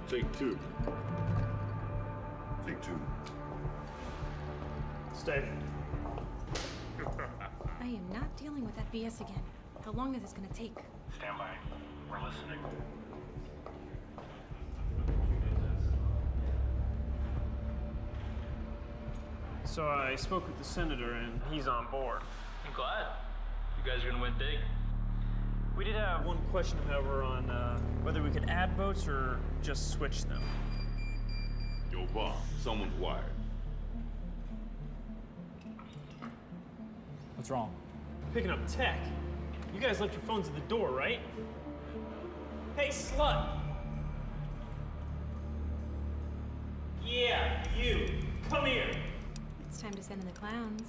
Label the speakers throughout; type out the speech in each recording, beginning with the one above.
Speaker 1: Take two. Take two.
Speaker 2: Stay.
Speaker 3: I am not dealing with that BS again. How long is this gonna take?
Speaker 4: Stand by. We're listening.
Speaker 2: So I spoke with the senator, and he's on board.
Speaker 5: I'm glad. You guys are gonna win big.
Speaker 2: We did have one question, however, on whether we could add votes or just switch them.
Speaker 1: Yo, Bob, someone's wired.
Speaker 6: What's wrong?
Speaker 2: Picking up tech. You guys left your phones at the door, right? Hey, slut! Yeah, you. Come here.
Speaker 3: It's time to send in the clowns.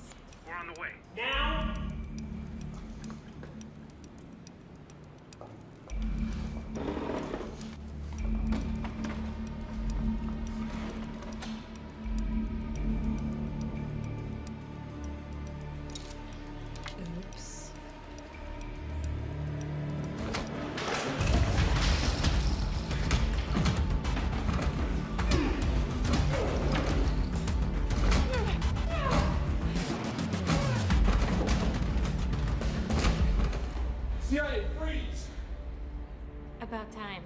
Speaker 4: We're on the way.
Speaker 2: Now?
Speaker 3: Oops.
Speaker 1: CIA, freeze!
Speaker 3: About time.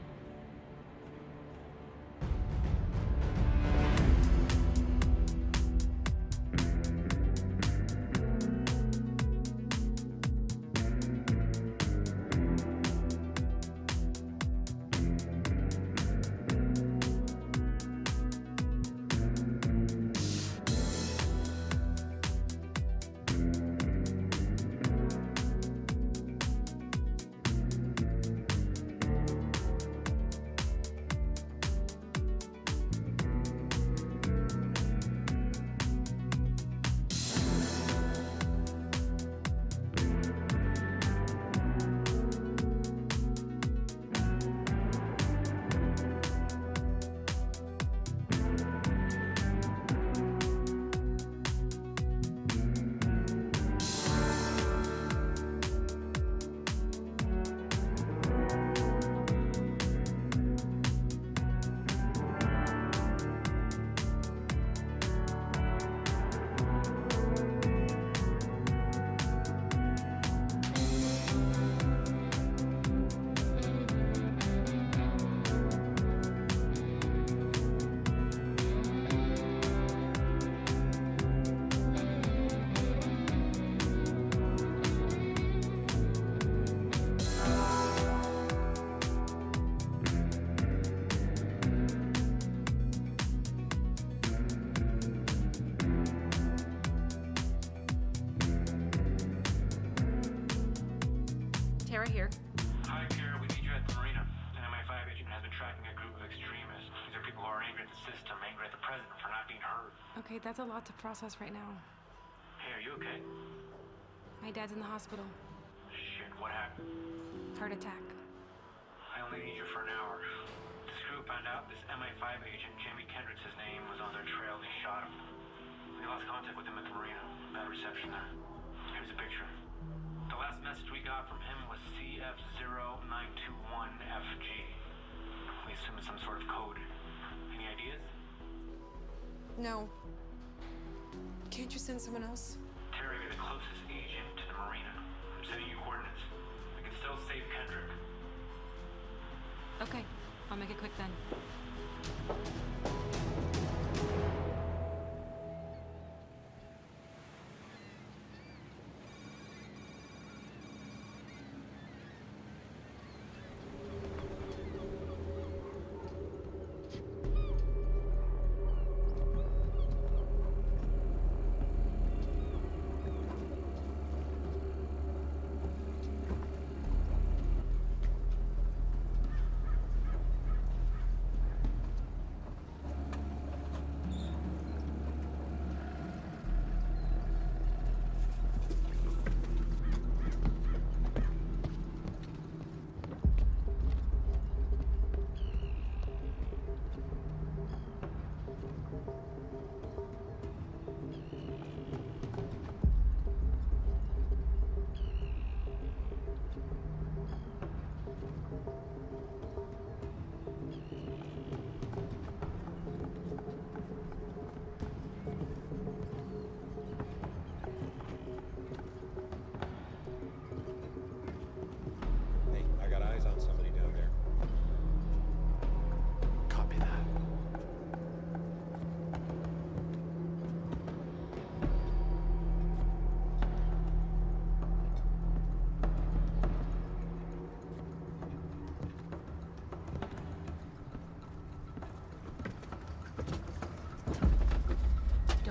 Speaker 3: Tara here.
Speaker 4: Hi, Kara. We need you at the marina. An MI5 agent has been tracking a group of extremists. These are people who are angry at the system, angry at the president for not being heard.
Speaker 3: Okay, that's a lot to process right now.
Speaker 4: Hey, are you okay?
Speaker 3: My dad's in the hospital.
Speaker 4: Shit, what happened?
Speaker 3: Heart attack.
Speaker 4: I only need you for an hour. This group found out this MI5 agent, Jamie Kendricks, his name, was on their trail and they shot him. We lost contact with him at the marina. Bad reception there. Here's a picture. The last message we got from him was CF0921FG. We assume it's some sort of code. Any ideas?
Speaker 7: No. Can't you send someone else?
Speaker 4: Terry, you're the closest agent to the marina. I'm sending you coordinates. We can still save Kendrick.
Speaker 3: Okay, I'll make it quick then.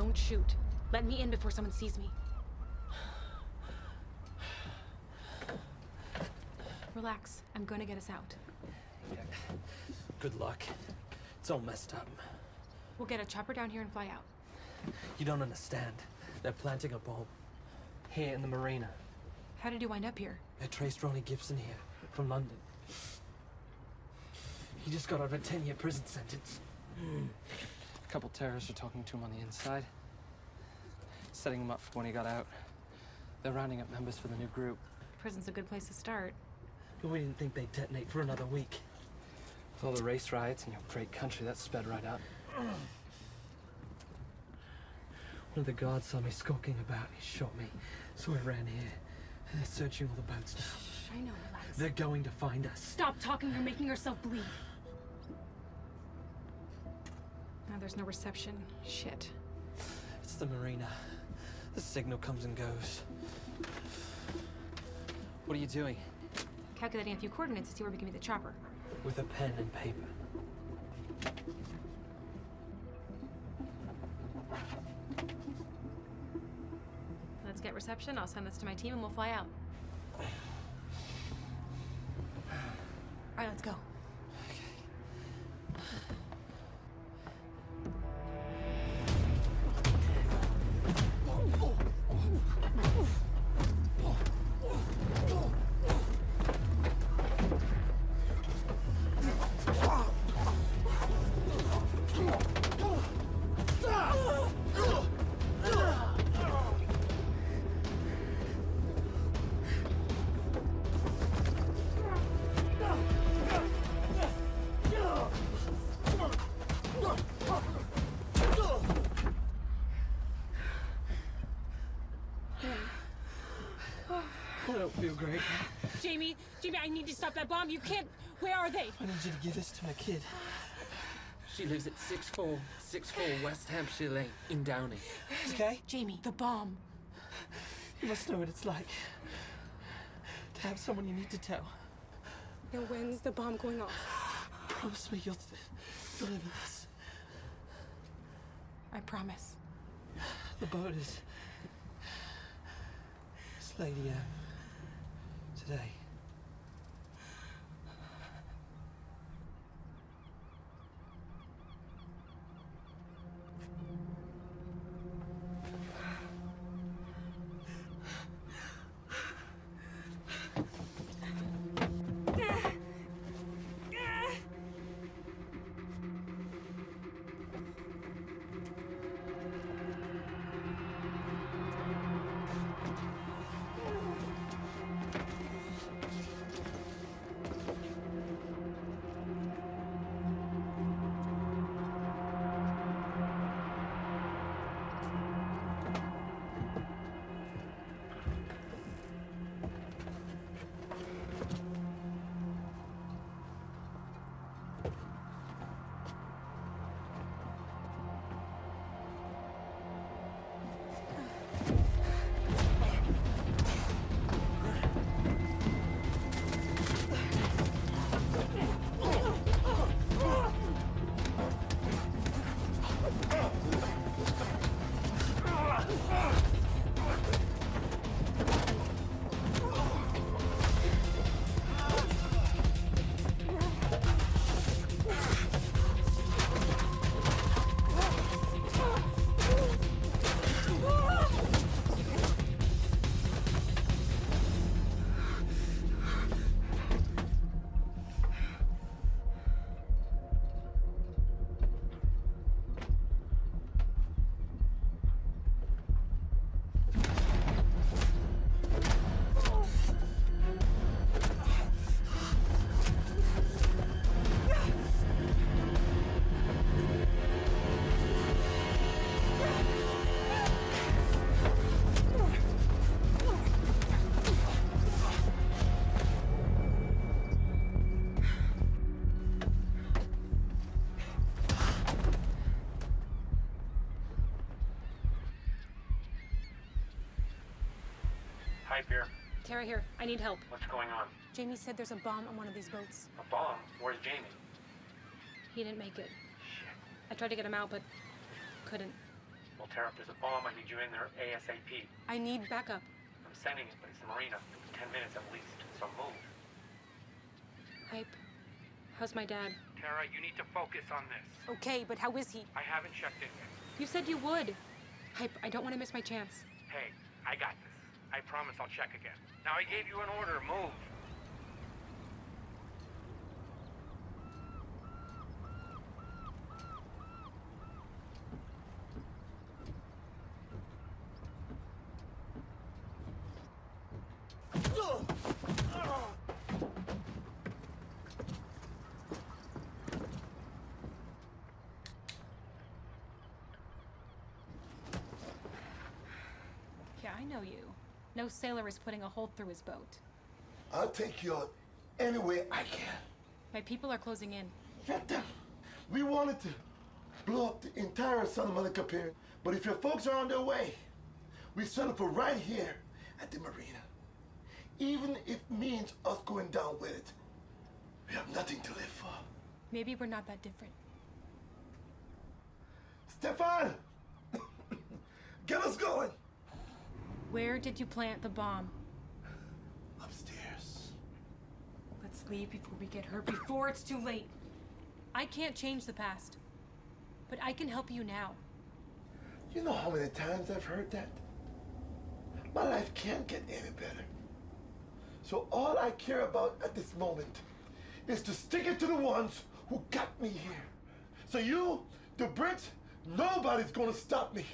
Speaker 3: Don't shoot. Let me in before someone sees me. Relax. I'm gonna get us out.
Speaker 6: Yeah. Good luck. It's all messed up.
Speaker 3: We'll get a chopper down here and fly out.
Speaker 6: You don't understand. They're planting a bomb. Here in the marina.
Speaker 3: How did you wind up here?
Speaker 6: They traced Ronnie Gibson here, from London. He just got out of a 10-year prison sentence. A couple terrorists are talking to him on the inside. Setting him up for when he got out. They're rounding up members for the new group.
Speaker 3: Prison's a good place to start.
Speaker 6: But we didn't think they'd detonate for another week. With all the race riots in your great country, that sped right up. One of the guards saw me skulking about. He shot me, so I ran here. They're searching all the boats now.
Speaker 3: Shh, I know, relax.
Speaker 6: They're going to find us.
Speaker 3: Stop talking, you're making yourself bleed. Now there's no reception. Shit.
Speaker 6: It's the marina. The signal comes and goes. What are you doing?
Speaker 3: Calculating a few coordinates to see where we can meet the chopper.
Speaker 6: With a pen and paper.
Speaker 3: Let's get reception. I'll send this to my team and we'll fly out. All right, let's go.
Speaker 6: I don't feel great.
Speaker 3: Jamie, I need to stop that bomb. You can't. Where are they?
Speaker 6: I need you to give this to my kid.
Speaker 8: She lives at 6464 West Hampshire Lane in Downey.
Speaker 6: Okay?
Speaker 3: Jamie, the bomb.
Speaker 6: You must know what it's like. To have someone you need to tell.
Speaker 7: Now, when's the bomb going off?
Speaker 6: Promise me you'll deliver this.
Speaker 3: I promise.
Speaker 6: The boat is... It's Lady M. Today.
Speaker 4: Hi, Pierre.
Speaker 3: Tara here. I need help.
Speaker 4: What's going on?
Speaker 3: Jamie said there's a bomb on one of these boats.
Speaker 4: A bomb? Where's Jamie?
Speaker 3: He didn't make it. I tried to get him out, but couldn't.
Speaker 4: Well, Tara, if there's a bomb, I need you in there ASAP.
Speaker 3: I need backup.
Speaker 4: I'm sending it, but it's the marina. 10 minutes at least, so move.
Speaker 3: Hype. How's my dad?
Speaker 4: Tara, you need to focus on this.
Speaker 7: Okay, but how is he?
Speaker 4: I haven't checked in yet.
Speaker 3: You said you would. Hype, I don't want to miss my chance.
Speaker 4: Hey, I got this. I promise I'll check again. Now I gave you an order. Move.
Speaker 3: Yeah, I know you. No sailor is putting a hole through his boat.
Speaker 9: I'll take you out any way I can.
Speaker 3: My people are closing in.
Speaker 9: Get them. We wanted to blow up the entire Santa Monica Pier, but if your folks are on their way, we settle for right here at the marina. Even if it means us going down with it, we have nothing to live for.
Speaker 3: Maybe we're not that different.
Speaker 9: Stefan! Get us going!
Speaker 3: Where did you plant the bomb?
Speaker 9: Upstairs.
Speaker 3: Let's leave before we get hurt, before it's too late. I can't change the past, but I can help you now.
Speaker 9: You know how many times I've heard that? My life can't get any better. So all I care about at this moment is to stick it to the ones who got me here. So you, the Brits, nobody's gonna stop me.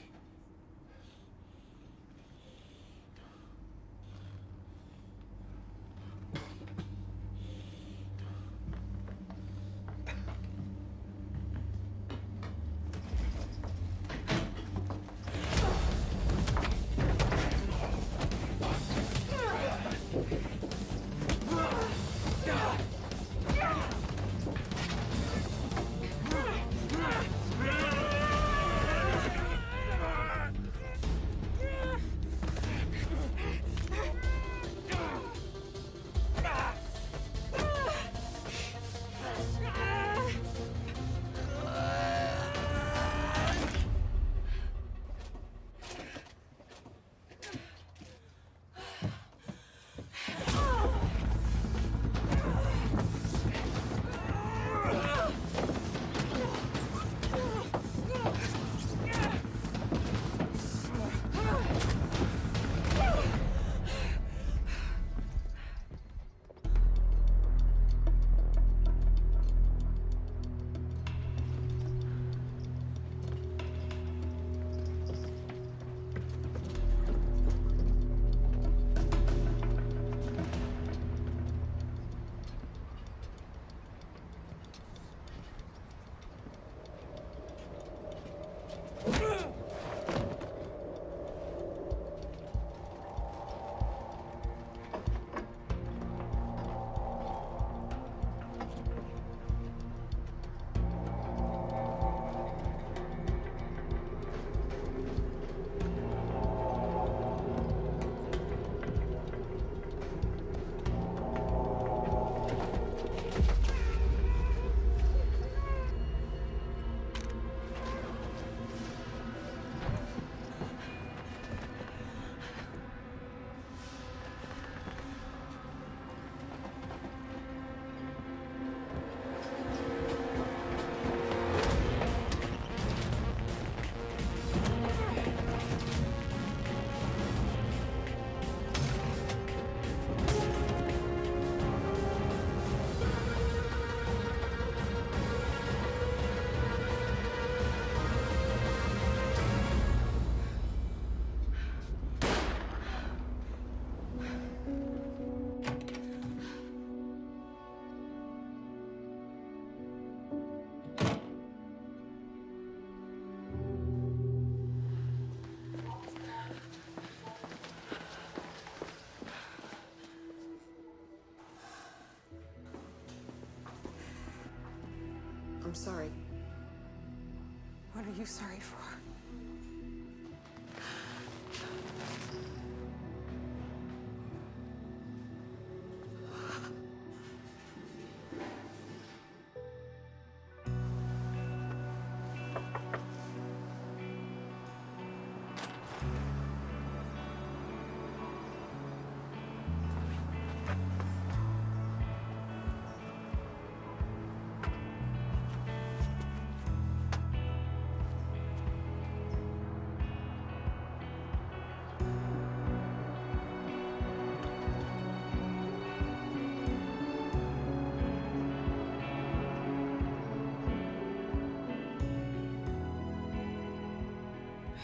Speaker 7: I'm sorry. What are you sorry for?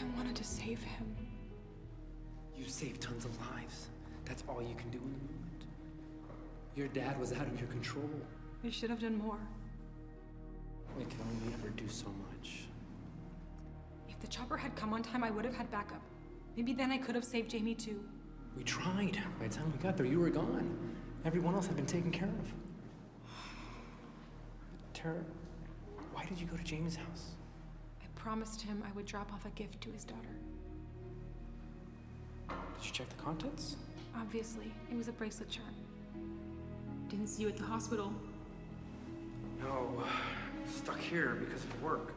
Speaker 7: I wanted to save him.
Speaker 8: You saved tons of lives. That's all you can do in the moment. Your dad was out of your control.
Speaker 7: I should have done more.
Speaker 8: We can only ever do so much.
Speaker 7: If the chopper had come on time, I would have had backup. Maybe then I could have saved Jamie too.
Speaker 8: We tried. By the time we got there, you were gone. Everyone else had been taken care of. Tara, why did you go to Jamie's house?
Speaker 7: I promised him I would drop off a gift to his daughter.
Speaker 8: Did you check the contents?
Speaker 7: Obviously, it was a bracelet charm.
Speaker 3: Didn't see you at the hospital.
Speaker 8: No, stuck here because of work.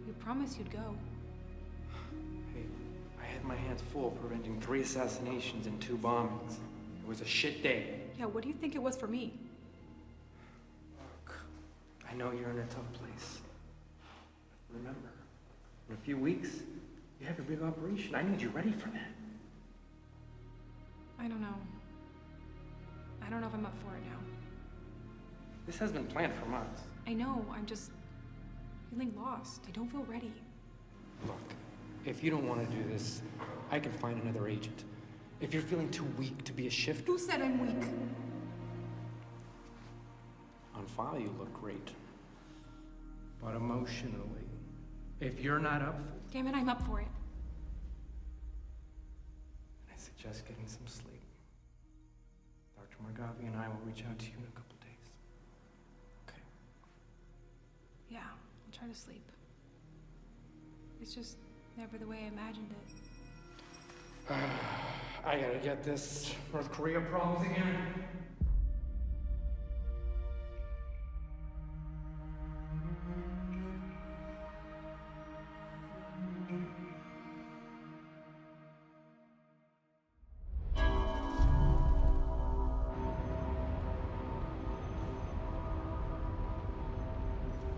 Speaker 7: You promised you'd go.
Speaker 8: Hey, I had my hands full preventing 3 assassinations and 2 bombings. It was a shit day.
Speaker 7: Yeah, what do you think it was for me?
Speaker 8: Look, I know you're in a tough place. But remember, in a few weeks, you have a big operation. I need you ready for that.
Speaker 7: I don't know. I don't know if I'm up for it now.
Speaker 8: This has been planned for months.
Speaker 7: I know, I'm just feeling lost. I don't feel ready.
Speaker 8: Look, if you don't want to do this, I can find another agent. If you're feeling too weak to be a shift...
Speaker 7: Who said I'm weak?
Speaker 8: On file, you look great. But emotionally, if you're not up for it...
Speaker 7: Damn it, I'm up for it.
Speaker 8: I suggest getting some sleep. Dr. Morgavi and I will reach out to you in a couple days. Okay?
Speaker 7: Yeah, I'll try to sleep. It's just never the way I imagined it.
Speaker 8: I gotta get this North Korea problems again.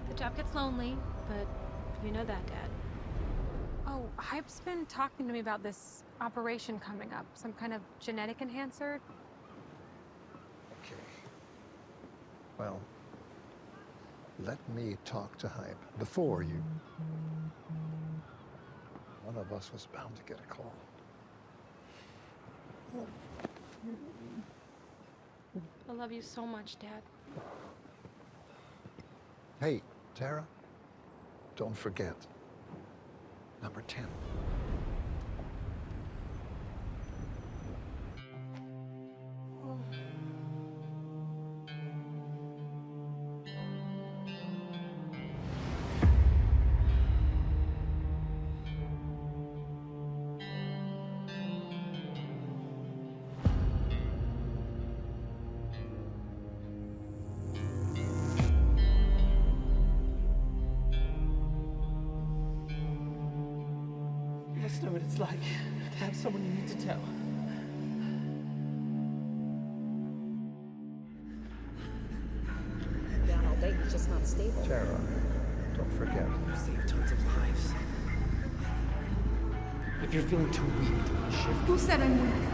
Speaker 3: The job gets lonely, but you know that, Dad.
Speaker 7: Oh, Hype's been talking to me about this operation coming up. Some kind of genetic enhancer.
Speaker 10: Okay. Well, let me talk to Hype before you. One of us was bound to get a call.
Speaker 3: I love you so much, Dad.
Speaker 10: Hey, Tara, don't forget. Number 10.
Speaker 6: You must know what it's like to have someone you need to tell.
Speaker 11: Down all day, he's just not stable.
Speaker 10: Tara, don't forget.
Speaker 8: You saved tons of lives. If you're feeling too weak to be a shift...
Speaker 7: Who said I'm weak?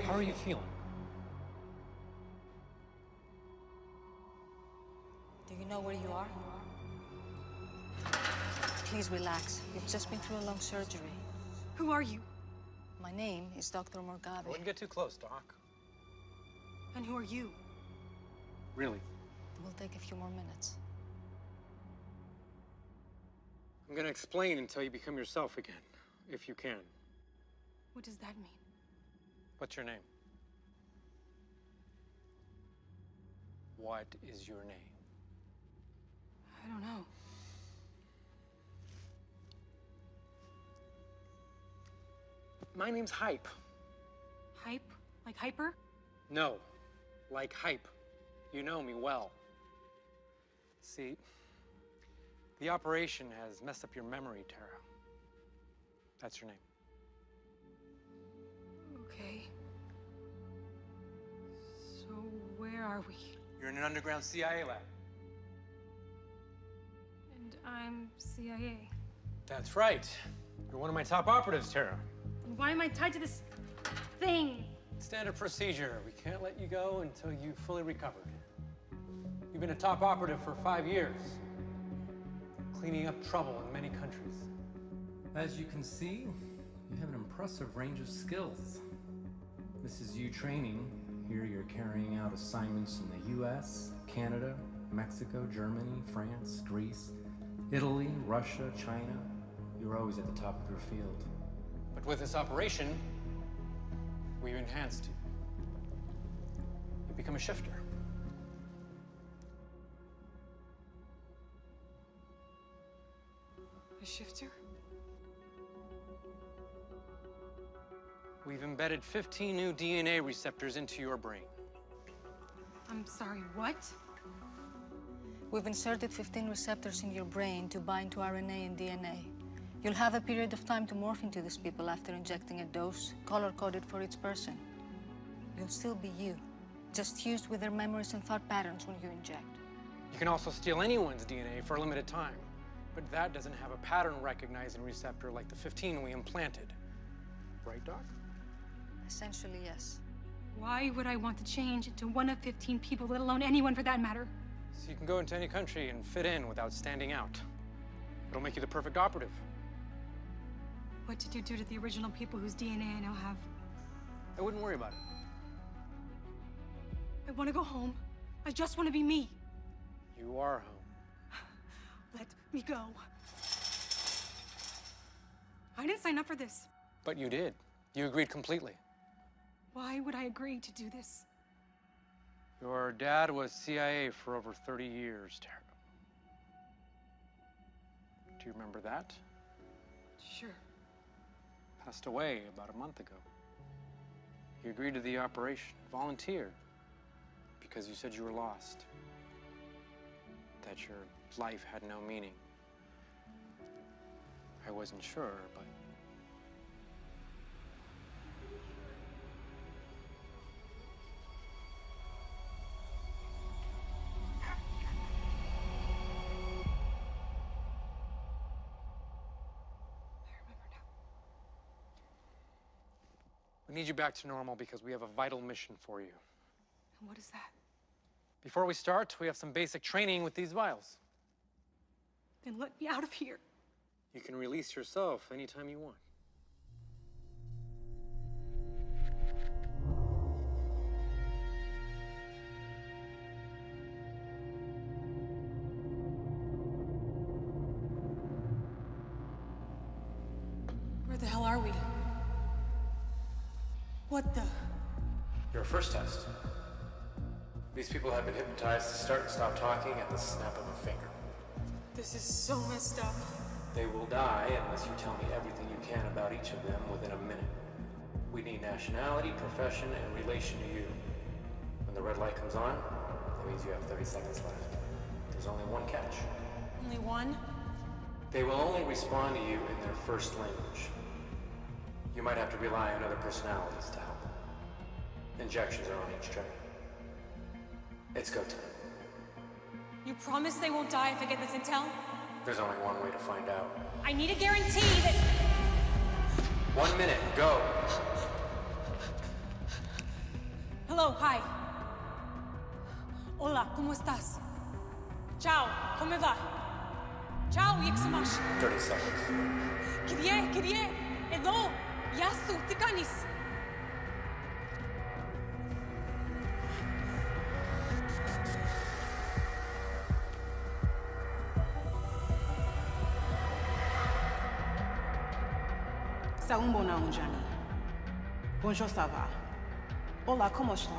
Speaker 8: How are you feeling?
Speaker 11: Do you know where you are? Please relax. You've just been through a long surgery.
Speaker 7: Who are you?
Speaker 11: My name is Dr.
Speaker 8: I
Speaker 11: Morgavi.
Speaker 8: wouldn't get too close, Doc.
Speaker 7: And who are you?
Speaker 8: Really?
Speaker 11: It will take a few more minutes.
Speaker 8: I'm gonna explain until you become yourself again, if you can.
Speaker 7: What does that mean?
Speaker 8: What's your name? What is your name?
Speaker 7: I don't know.
Speaker 8: My name's Hype.
Speaker 7: Hype? Like hyper?
Speaker 8: No, like Hype. You know me well. See, the operation has messed up your memory, Tara. That's your name.
Speaker 7: Okay. So where are we?
Speaker 8: You're in an underground CIA lab.
Speaker 7: And I'm CIA.
Speaker 8: That's right. You're one of my top operatives, Tara.
Speaker 7: And why am I tied to this thing?
Speaker 8: Standard procedure. We can't let you go until you've fully recovered. You've been a top operative for 5 years, cleaning up trouble in many countries.
Speaker 12: As you can see, you have an impressive range of skills. This is you training. Here you're carrying out assignments in the US, Canada, Mexico, Germany, France, Greece, Italy, Russia, China. You're always at the top of your field.
Speaker 8: But with this operation, we've enhanced you. You become a shifter.
Speaker 7: A shifter?
Speaker 8: We've embedded 15 new DNA receptors into your brain.
Speaker 7: I'm sorry, what?
Speaker 11: We've inserted 15 receptors in your brain to bind to RNA and DNA. You'll have a period of time to morph into these people after injecting a dose, color-coded for each person. You'll still be you, just fused with their memories and thought patterns when you inject.
Speaker 8: You can also steal anyone's DNA for a limited time, but that doesn't have a pattern-recognizing receptor like the 15 we implanted. Right, Doc?
Speaker 11: Essentially, yes.
Speaker 7: Why would I want to change into one of 15 people, let alone anyone for that matter?
Speaker 8: So you can go into any country and fit in without standing out. It'll make you the perfect operative.
Speaker 7: What did you do to the original people whose DNA I now have?
Speaker 8: I wouldn't worry about it.
Speaker 7: I want to go home. I just want to be me.
Speaker 8: You are home.
Speaker 7: Let me go. I didn't sign up for this.
Speaker 8: But you did. You agreed completely.
Speaker 7: Why would I agree to do this?
Speaker 8: Your dad was CIA for over 30 years, Tara. Do you remember that?
Speaker 7: Sure.
Speaker 8: Passed away about a month ago. You agreed to the operation, volunteered, because you said you were lost. That your life had no meaning. I wasn't sure, but... We need you back to normal because we have a vital mission for you.
Speaker 7: And what is that?
Speaker 8: Before we start, we have some basic training with these vials.
Speaker 7: Then let me out of here.
Speaker 8: You can release yourself anytime you want.
Speaker 3: Where the hell are we? What the?
Speaker 12: Your first test. These people have been hypnotized to start and stop talking at the snap of a finger.
Speaker 3: This is so messed up.
Speaker 12: They will die unless you tell me everything you can about each of them within a minute. We need nationality, profession, and relation to you. When the red light comes on, that means you have 30 seconds left. There's only one catch.
Speaker 3: Only one?
Speaker 12: They will only respond to you in their first language. You might have to rely on other personalities to help. Injections are on each tray. It's go time.
Speaker 3: You promise they won't die if I get this intel?
Speaker 12: There's only one way to find out.
Speaker 3: I need a guarantee that...
Speaker 12: 1 minute, go!
Speaker 3: Hello, hi. Hola, ¿cómo estás? Ciao, come va? Ciao, jak se máš?
Speaker 12: 30 seconds.
Speaker 3: Kde? Hello, Yasu, Tikanis.
Speaker 13: Saumbo na Unjani. Bonjour, ça va? Hola, ¿cómo está?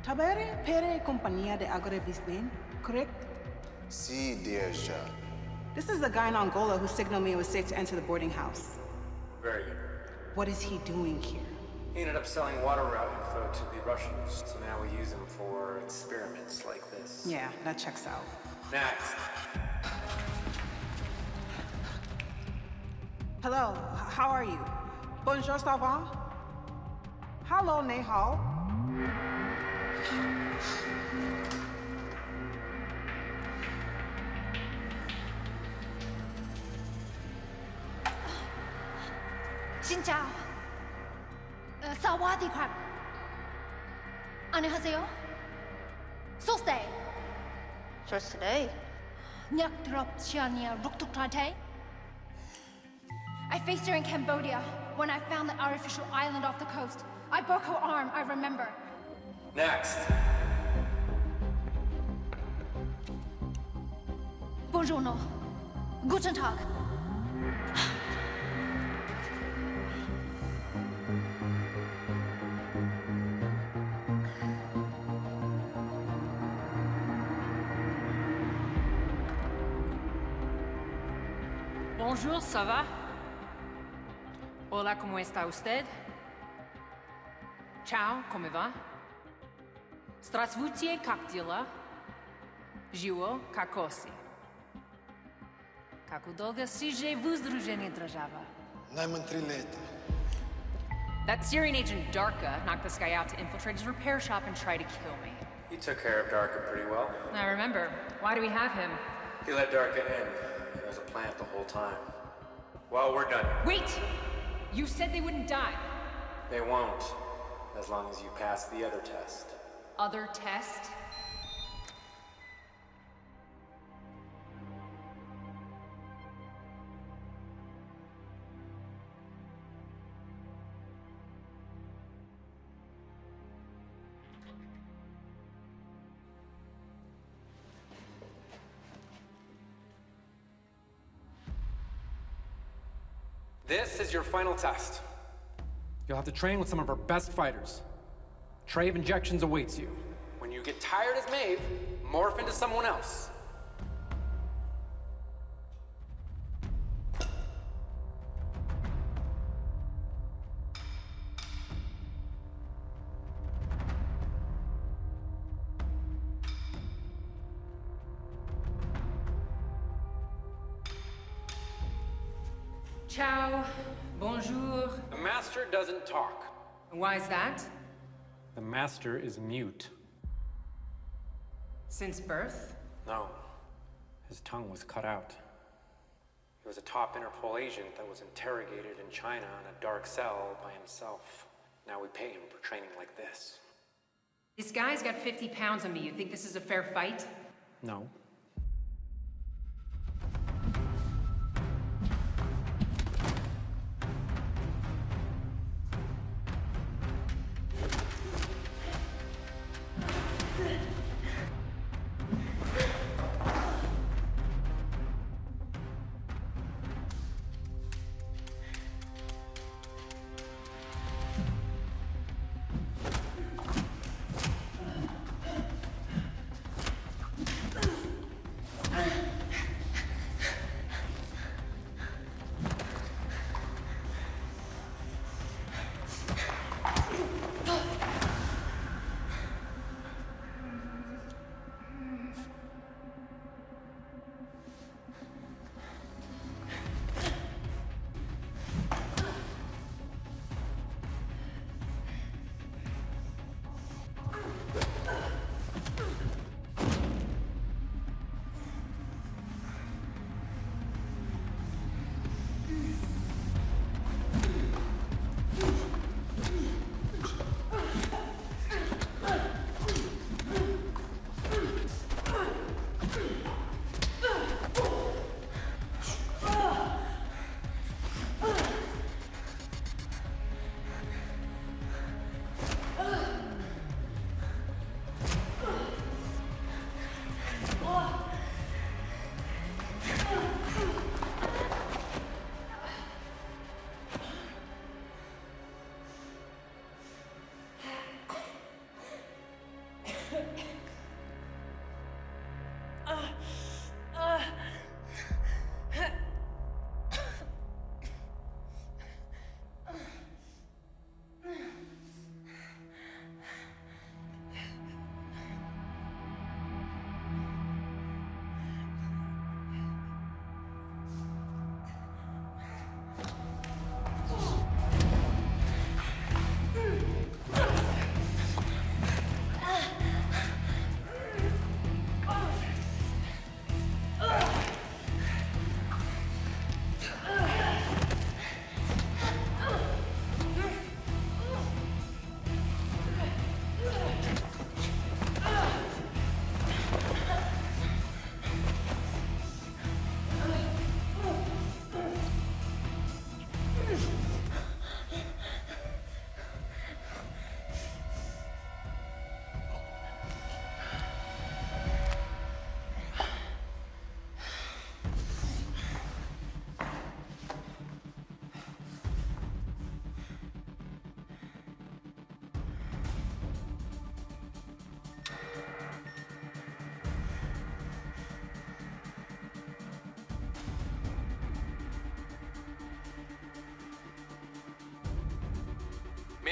Speaker 13: Tabere pere compañía de agrobisben, correct?
Speaker 14: Si, dear Jean.
Speaker 13: This is the guy in Angola who signaled me it was safe to enter the boarding house.
Speaker 12: Very good.
Speaker 13: What is he doing here?
Speaker 12: He ended up selling water route info to the Russians, so now we use him for experiments like this.
Speaker 13: Yeah, that checks out.
Speaker 14: Next.
Speaker 13: Hello, how are you? Bonjour, ça va? Hello, Nei Hao.
Speaker 15: Xin chào. 사와디캅. 안녕하세요. 소스데이. 소스데이. 냐크드롭치아니아 룩툭타테. I faced her in Cambodia when I found the artificial island off the coast. I broke her arm, I remember.
Speaker 14: Next.
Speaker 15: Buongiorno. Guten Tag.
Speaker 16: Bonjour, ça va? Hola, ¿cómo está usted? Ciao, come va? Здравствуйте, как дела? Живо, как оси? Как долго сижу в дружине держава?
Speaker 9: Najmanj 3 leta.
Speaker 16: That Syrian agent Darka knocked this guy out to infiltrate his repair shop and try to kill me.
Speaker 12: He took care of Darka pretty well.
Speaker 16: I remember. Why do we have him?
Speaker 12: He let Darka in. It was a plant the whole time. Well, we're done.
Speaker 16: Wait! You said they wouldn't die.
Speaker 12: They won't, as long as you pass the other test.
Speaker 16: Other test?
Speaker 12: This is your final test. You'll have to train with some of our best fighters. Tray of injections awaits you. When you get tired as Maeve, morph into someone else.
Speaker 16: Ciao. Bonjour.
Speaker 12: The Master doesn't talk.
Speaker 16: Why is that?
Speaker 12: The Master is mute.
Speaker 16: Since birth?
Speaker 12: No. His tongue was cut out. He was a top Interpol agent that was interrogated in China in a dark cell by himself. Now we pay him for training like this.
Speaker 16: This guy's got 50 pounds on me. You think this is a fair fight?
Speaker 12: No.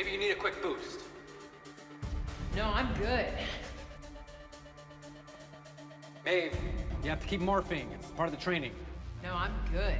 Speaker 6: Maybe you need a quick boost.
Speaker 16: No, I'm good.
Speaker 6: Maeve, you have to keep morphing. It's part of the training.
Speaker 16: No, I'm good.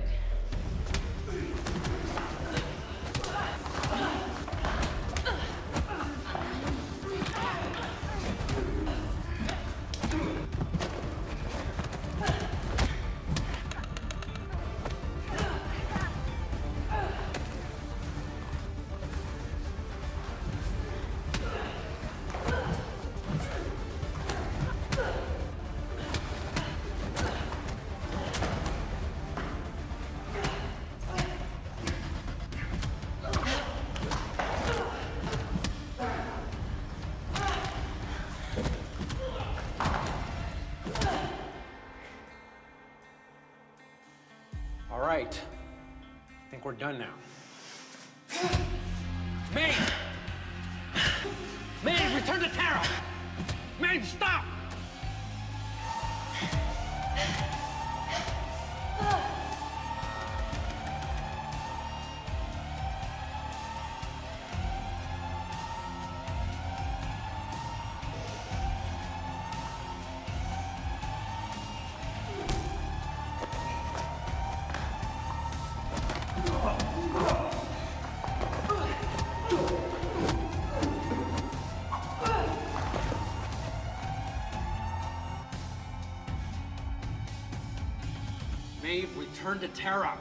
Speaker 6: All right. I think we're done now. Maeve! Maeve, return to Tara! Maeve, stop! Maeve, return to Tara.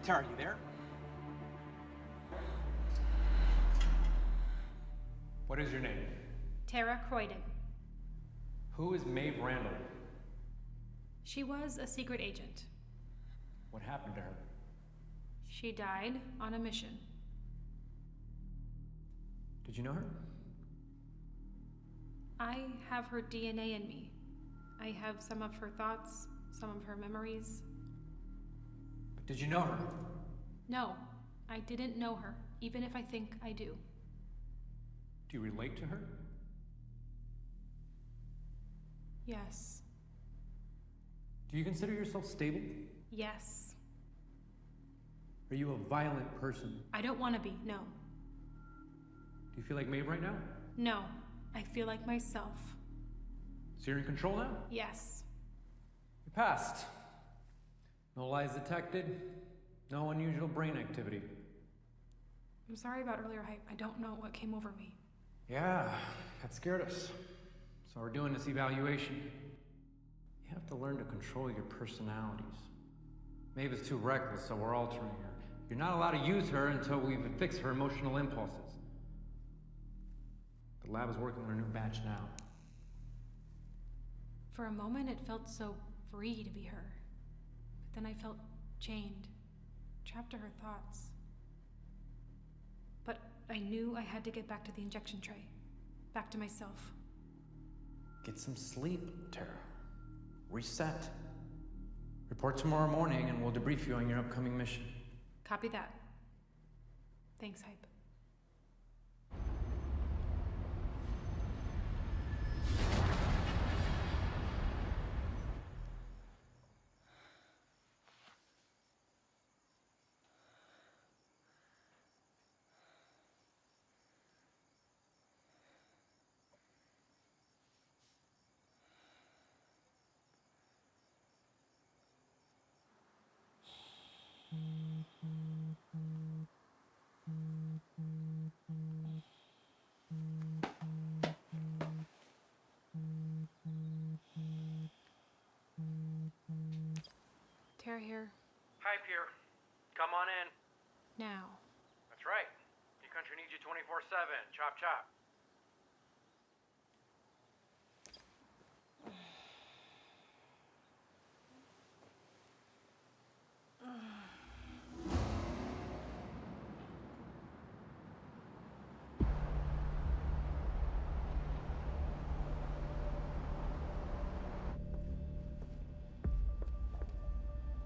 Speaker 6: Tara, you there? What is your name?
Speaker 3: Tara Croydon.
Speaker 6: Who is Maeve Randall?
Speaker 3: She was a secret agent.
Speaker 6: What happened to her?
Speaker 3: She died on a mission.
Speaker 6: Did you know her?
Speaker 3: I have her DNA in me. I have some of her thoughts, some of her memories.
Speaker 6: But did you know her?
Speaker 3: No, I didn't know her, even if I think I do.
Speaker 6: Do you relate to her?
Speaker 3: Yes.
Speaker 6: Do you consider yourself stable?
Speaker 3: Yes.
Speaker 6: Are you a violent person?
Speaker 3: I don't want to be, no.
Speaker 6: Do you feel like Maeve right now?
Speaker 3: No, I feel like myself.
Speaker 6: So you're in control now?
Speaker 3: Yes.
Speaker 6: You passed. No lies detected. No unusual brain activity.
Speaker 3: I'm sorry about earlier hype. I don't know what came over me.
Speaker 6: Yeah, that scared us. So we're doing this evaluation. You have to learn to control your personalities. Maeve is too reckless, so we're altering her. You're not allowed to use her until we've fixed her emotional impulses. The lab is working on a new batch now.
Speaker 3: For a moment, it felt so free to be her. But then I felt chained, trapped to her thoughts. But I knew I had to get back to the injection tray, back to myself.
Speaker 6: Get some sleep, Tara. Reset. Report tomorrow morning and we'll debrief you on your upcoming mission.
Speaker 3: Copy that. Thanks, Hype. Tara here.
Speaker 6: Hi, Pierre. Come on in.
Speaker 3: Now.
Speaker 6: That's right. Your country needs 24/7. Chop chop.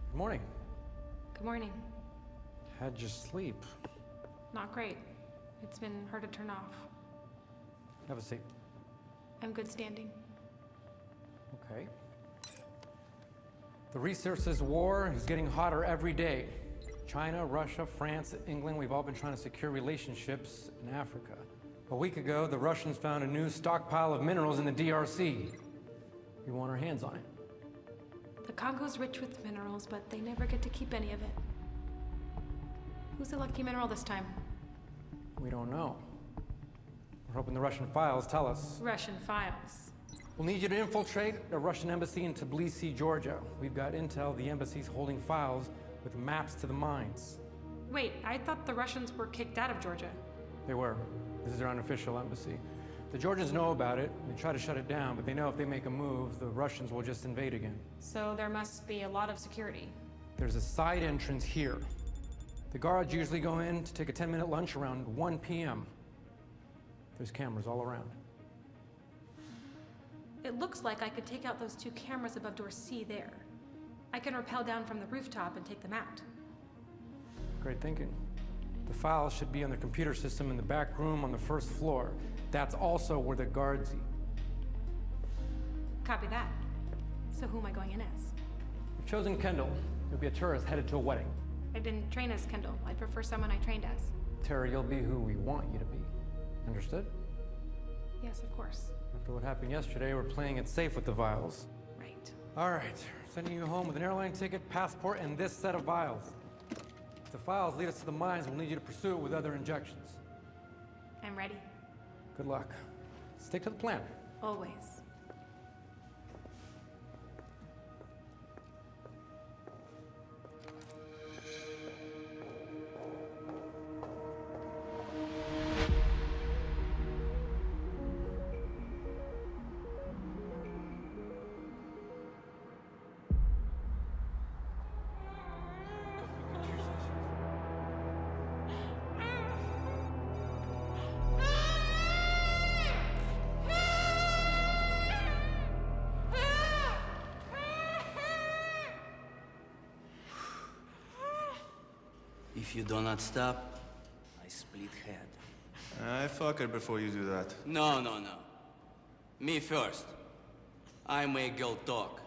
Speaker 6: Good morning.
Speaker 7: Good morning.
Speaker 6: How'd you sleep?
Speaker 7: Not great. It's been hard to turn off.
Speaker 6: Have a seat.
Speaker 7: I'm good standing.
Speaker 6: Okay. The resources war is getting hotter every day. China, Russia, France, England, we've all been trying to secure relationships in Africa. A week ago, the Russians found a new stockpile of minerals in the DRC. We want our hands on it.
Speaker 7: The Congo's rich with minerals, but they never get to keep any of it. Who's the lucky mineral this time?
Speaker 6: We don't know. We're hoping the Russian files tell us.
Speaker 7: Russian files.
Speaker 6: We'll need you to infiltrate the Russian embassy in Tbilisi, Georgia. We've got intel the embassy's holding files with maps to the mines.
Speaker 7: Wait, I thought the Russians were kicked out of Georgia.
Speaker 6: They were. This is their unofficial embassy. The Georgians know about it. They try to shut it down, but they know if they make a move, the Russians will just invade again.
Speaker 7: So there must be a lot of security.
Speaker 6: There's a side entrance here. The guards usually go in to take a 10-minute lunch around 1 p.m. There's cameras all around.
Speaker 7: It looks like I could take out those 2 cameras above door C there. I can rappel down from the rooftop and take them out.
Speaker 6: Great thinking. The files should be on the computer system in the back room on the 1st floor. That's also where the guards eat.
Speaker 7: Copy that. So who am I going in as?
Speaker 6: You've chosen Kendall. You'll be a tourist headed to a wedding.
Speaker 7: I didn't train as Kendall. I'd prefer someone I trained as.
Speaker 6: Tara, you'll be who we want you to be. Understood?
Speaker 7: Yes, of course.
Speaker 6: After what happened yesterday, we're playing it safe with the vials.
Speaker 7: Right.
Speaker 6: All right. Sending you home with an airline ticket, passport, and this set of vials. If the files lead us to the mines, we'll need you to pursue it with other injections.
Speaker 7: I'm ready.
Speaker 6: Good luck. Stick to the plan.
Speaker 7: Always.
Speaker 17: If you do not stop, I split head.
Speaker 18: I fuck her before you do that.
Speaker 17: No, no, no. Me first. I make girl talk.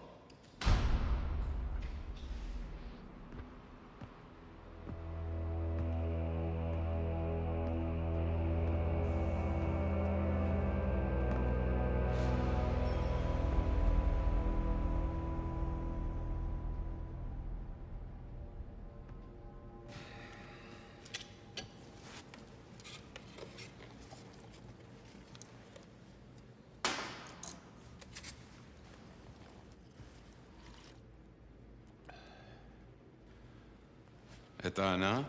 Speaker 18: Это она?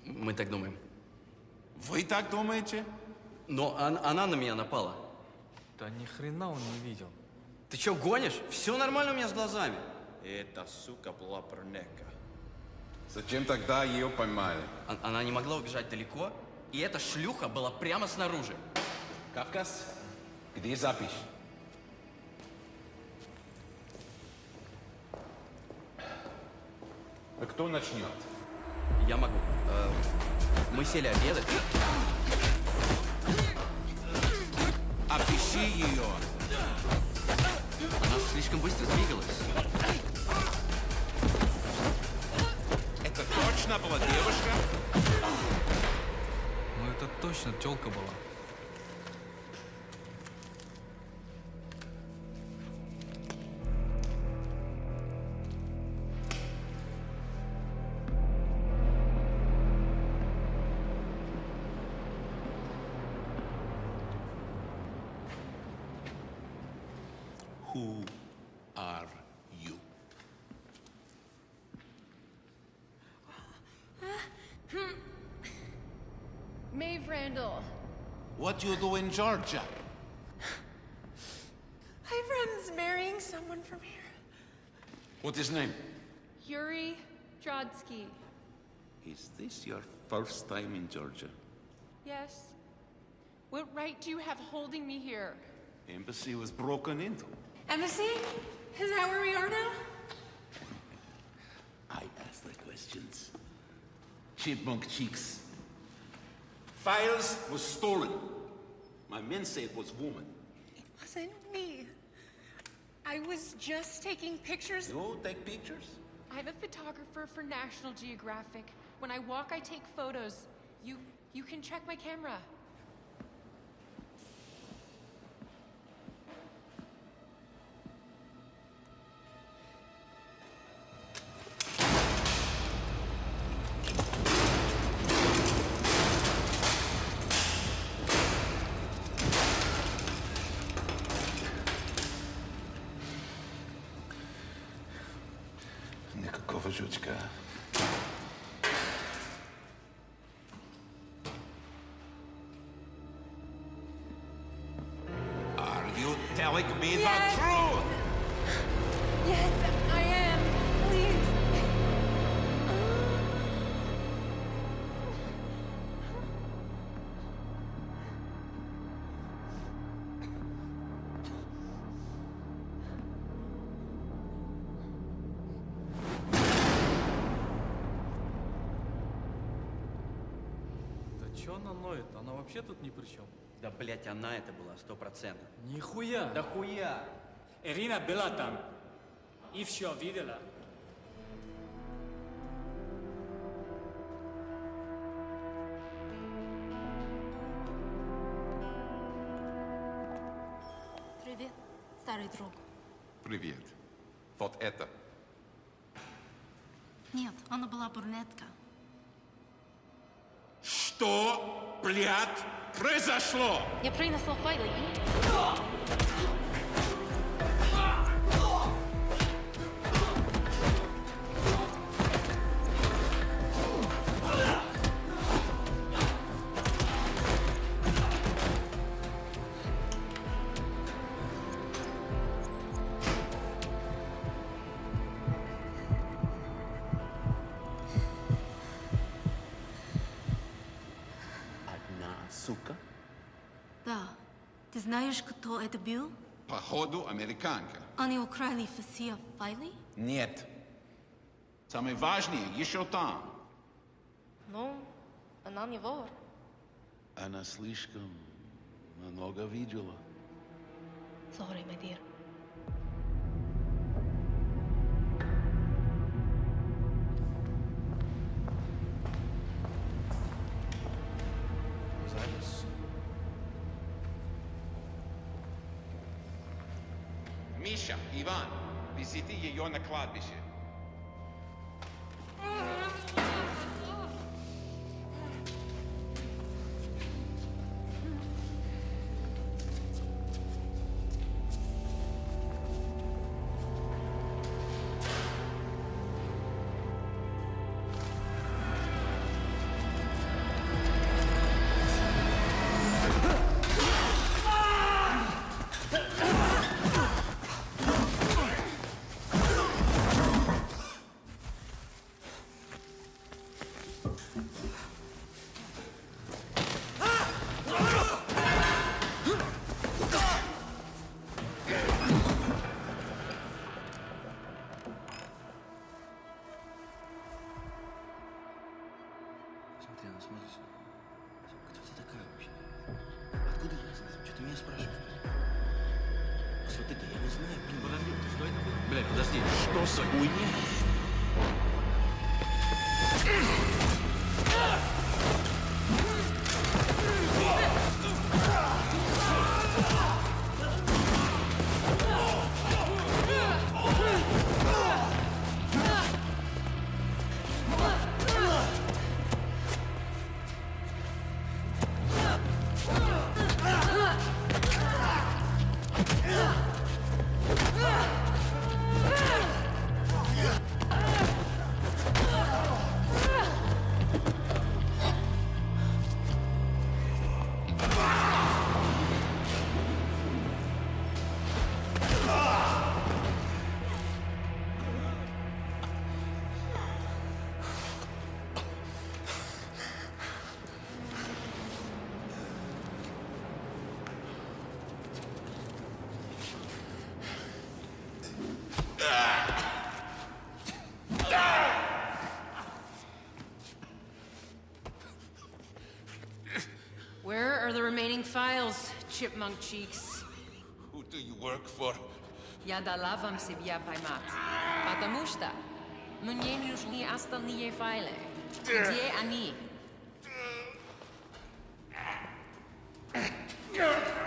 Speaker 17: Мы так думаем.
Speaker 18: Вы так думаете?
Speaker 17: Но она на меня напала.
Speaker 19: Да ни хрена он не видел.
Speaker 17: Ты чё, гонишь? Все нормально у меня с глазами.
Speaker 18: Эта сука была Брнека. Зачем тогда ее поймали?
Speaker 17: Она не могла убежать далеко, и эта шлюха была прямо снаружи.
Speaker 18: Кавказ, где запись? А кто начнет?
Speaker 17: Я могу. Мы сели обедать.
Speaker 18: Опиши ее.
Speaker 17: Она слишком быстро двигалась.
Speaker 18: Это точно была девушка?
Speaker 19: Ну это точно тёлка была.
Speaker 18: Who are you?
Speaker 3: Mavrin,
Speaker 15: scandal.
Speaker 18: What you do in Georgia?
Speaker 3: My friend's marrying someone from here.
Speaker 18: What is his name?
Speaker 3: Yuri Drodsky.
Speaker 18: Is this your first time in Georgia?
Speaker 3: Yes. What right do you have holding me here?
Speaker 18: Embassy was broken into.
Speaker 3: Embassy? Is that where we are now?
Speaker 18: I asked the questions. Chipmunk cheeks. Files was stolen. My men say it was woman.
Speaker 3: It wasn't me. I was just taking pictures.
Speaker 18: You take pictures?
Speaker 3: I'm a photographer for National Geographic. When I walk, I take photos. You can check my camera.
Speaker 18: Никакого жучка. Are you telling me the truth?
Speaker 3: Yes, I am. Please.
Speaker 19: Да чё она ноет? Она вообще тут ни при чем.
Speaker 17: Да, блять, она это была, 100%.
Speaker 19: Нихуя!
Speaker 17: Да хуя!
Speaker 2: Ирина была там и все видела.
Speaker 7: Привет, старый друг.
Speaker 18: Привет. Вот это.
Speaker 7: Нет, она была брюнетка.
Speaker 18: Что, блядь, произошло?
Speaker 7: Я принесла файлы и...
Speaker 18: Сука?
Speaker 7: Да. Ты знаешь, кто это был?
Speaker 18: Походу, американка.
Speaker 7: Они украли все файлы?
Speaker 18: Нет. Самое важное еще там.
Speaker 7: Ну, она не вор.
Speaker 18: Она слишком много видела.
Speaker 7: Sorry, my dear.
Speaker 18: Запись. Миша, Иван, везите ее на кладбище.
Speaker 17: Смотри, она смотрит. Кто ты такая вообще? Откуда я знаю? Что ты меня спрашиваешь? Посмотри-ка, я не знаю. Блин, подожди, что это было? Блядь, подожди, что за хуйня?
Speaker 16: chipmunk cheeks.
Speaker 18: Who do you work for?
Speaker 16: Я дала вам себя поймать. Потому что мне нужны остальные файлы. Где они? Code.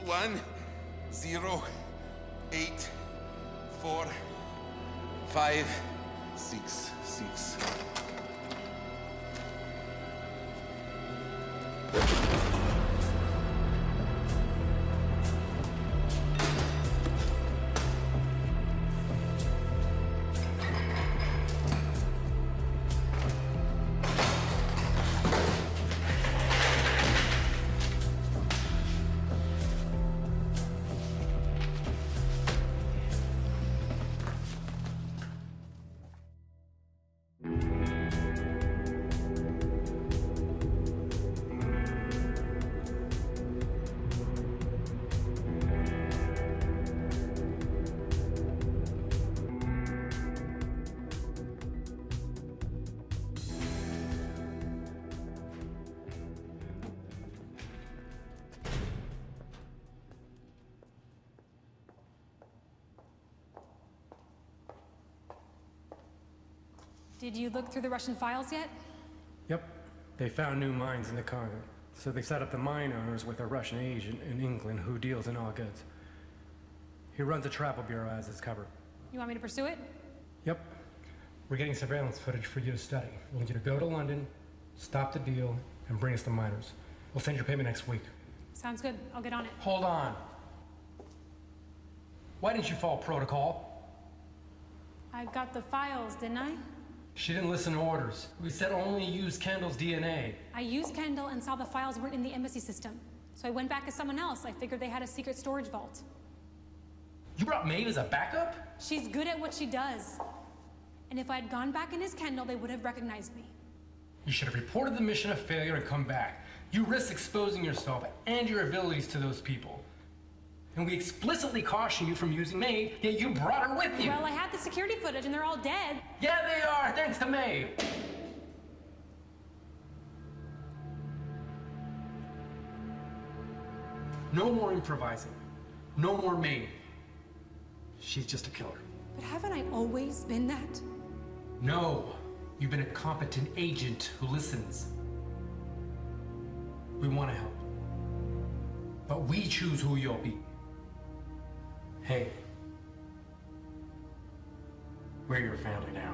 Speaker 18: One, 0, 8, 4, 5, 6, 6.
Speaker 3: Did you look through the Russian files yet?
Speaker 6: Yep. They found new mines in the Congo. So they set up the mine owners with a Russian agent in England who deals in all goods. He runs a travel bureau as his cover.
Speaker 3: You want me to pursue it?
Speaker 6: Yep. We're getting surveillance footage for you to study. We want you to go to London, stop the deal, and bring us the miners. We'll send your payment next week.
Speaker 3: Sounds good. I'll get on it.
Speaker 6: Hold on. Why didn't you follow protocol?
Speaker 3: I got the files, didn't I?
Speaker 6: She didn't listen to orders. We said only use Kendall's DNA.
Speaker 3: I used Kendall and saw the files weren't in the embassy system. So I went back as someone else. I figured they had a secret storage vault.
Speaker 6: You brought Maeve as a backup?
Speaker 3: She's good at what she does. And if I had gone back in as Kendall, they would have recognized me.
Speaker 6: You should have reported the mission a failure and come back. You risked exposing yourself and your abilities to those people. And we explicitly caution you from using Maeve, yet you brought her with you.
Speaker 3: Well, I have the security footage and they're all dead.
Speaker 6: Yeah, they are, thanks to Maeve. No more improvising. No more Maeve. She's just a killer.
Speaker 3: But haven't I always been that?
Speaker 6: No, you've been a competent agent who listens. We want to help. But we choose who you'll be. Hey, we're your family now.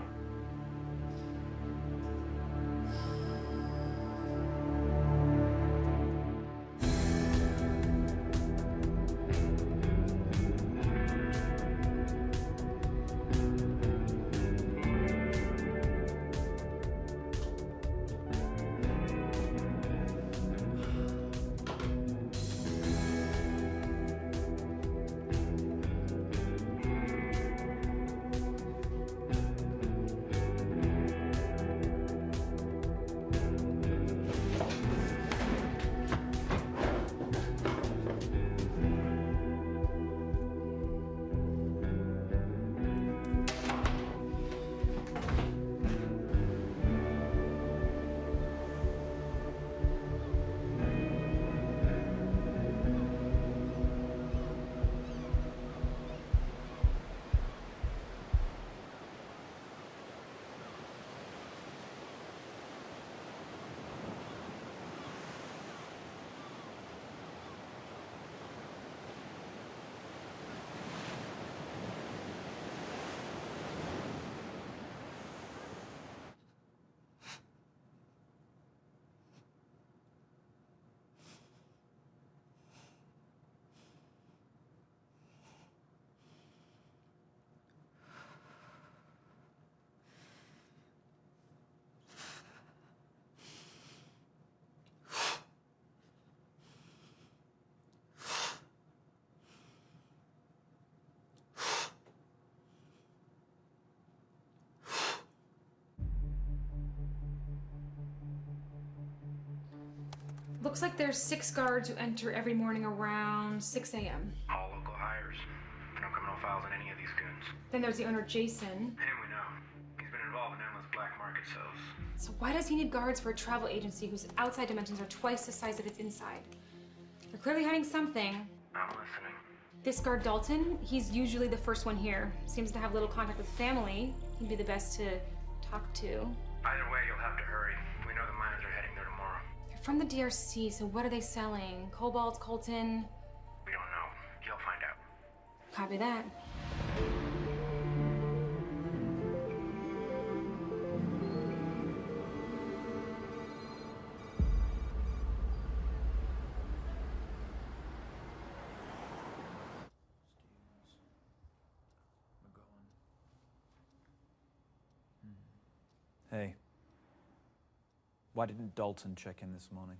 Speaker 7: Looks like there's 6 guards who enter every morning around 6 a.m.
Speaker 4: All local hires. No criminal files on any of these goons.
Speaker 7: Then there's the owner, Jason.
Speaker 4: Him we know. He's been involved in endless black market sales.
Speaker 7: So why does he need guards for a travel agency whose outside dimensions are twice the size of its inside? They're clearly hiding something.
Speaker 4: I'm listening.
Speaker 7: This guard, Dalton, he's usually the first one here. Seems to have little contact with family. He'd be the best to talk to.
Speaker 4: Either way, you'll have to hurry. We know the miners are heading there tomorrow.
Speaker 7: They're from the DRC, so what are they selling? Cobalt, coltan?
Speaker 4: We don't know. You'll find out.
Speaker 7: Copy that.
Speaker 20: Hey, why didn't Dalton check in this morning?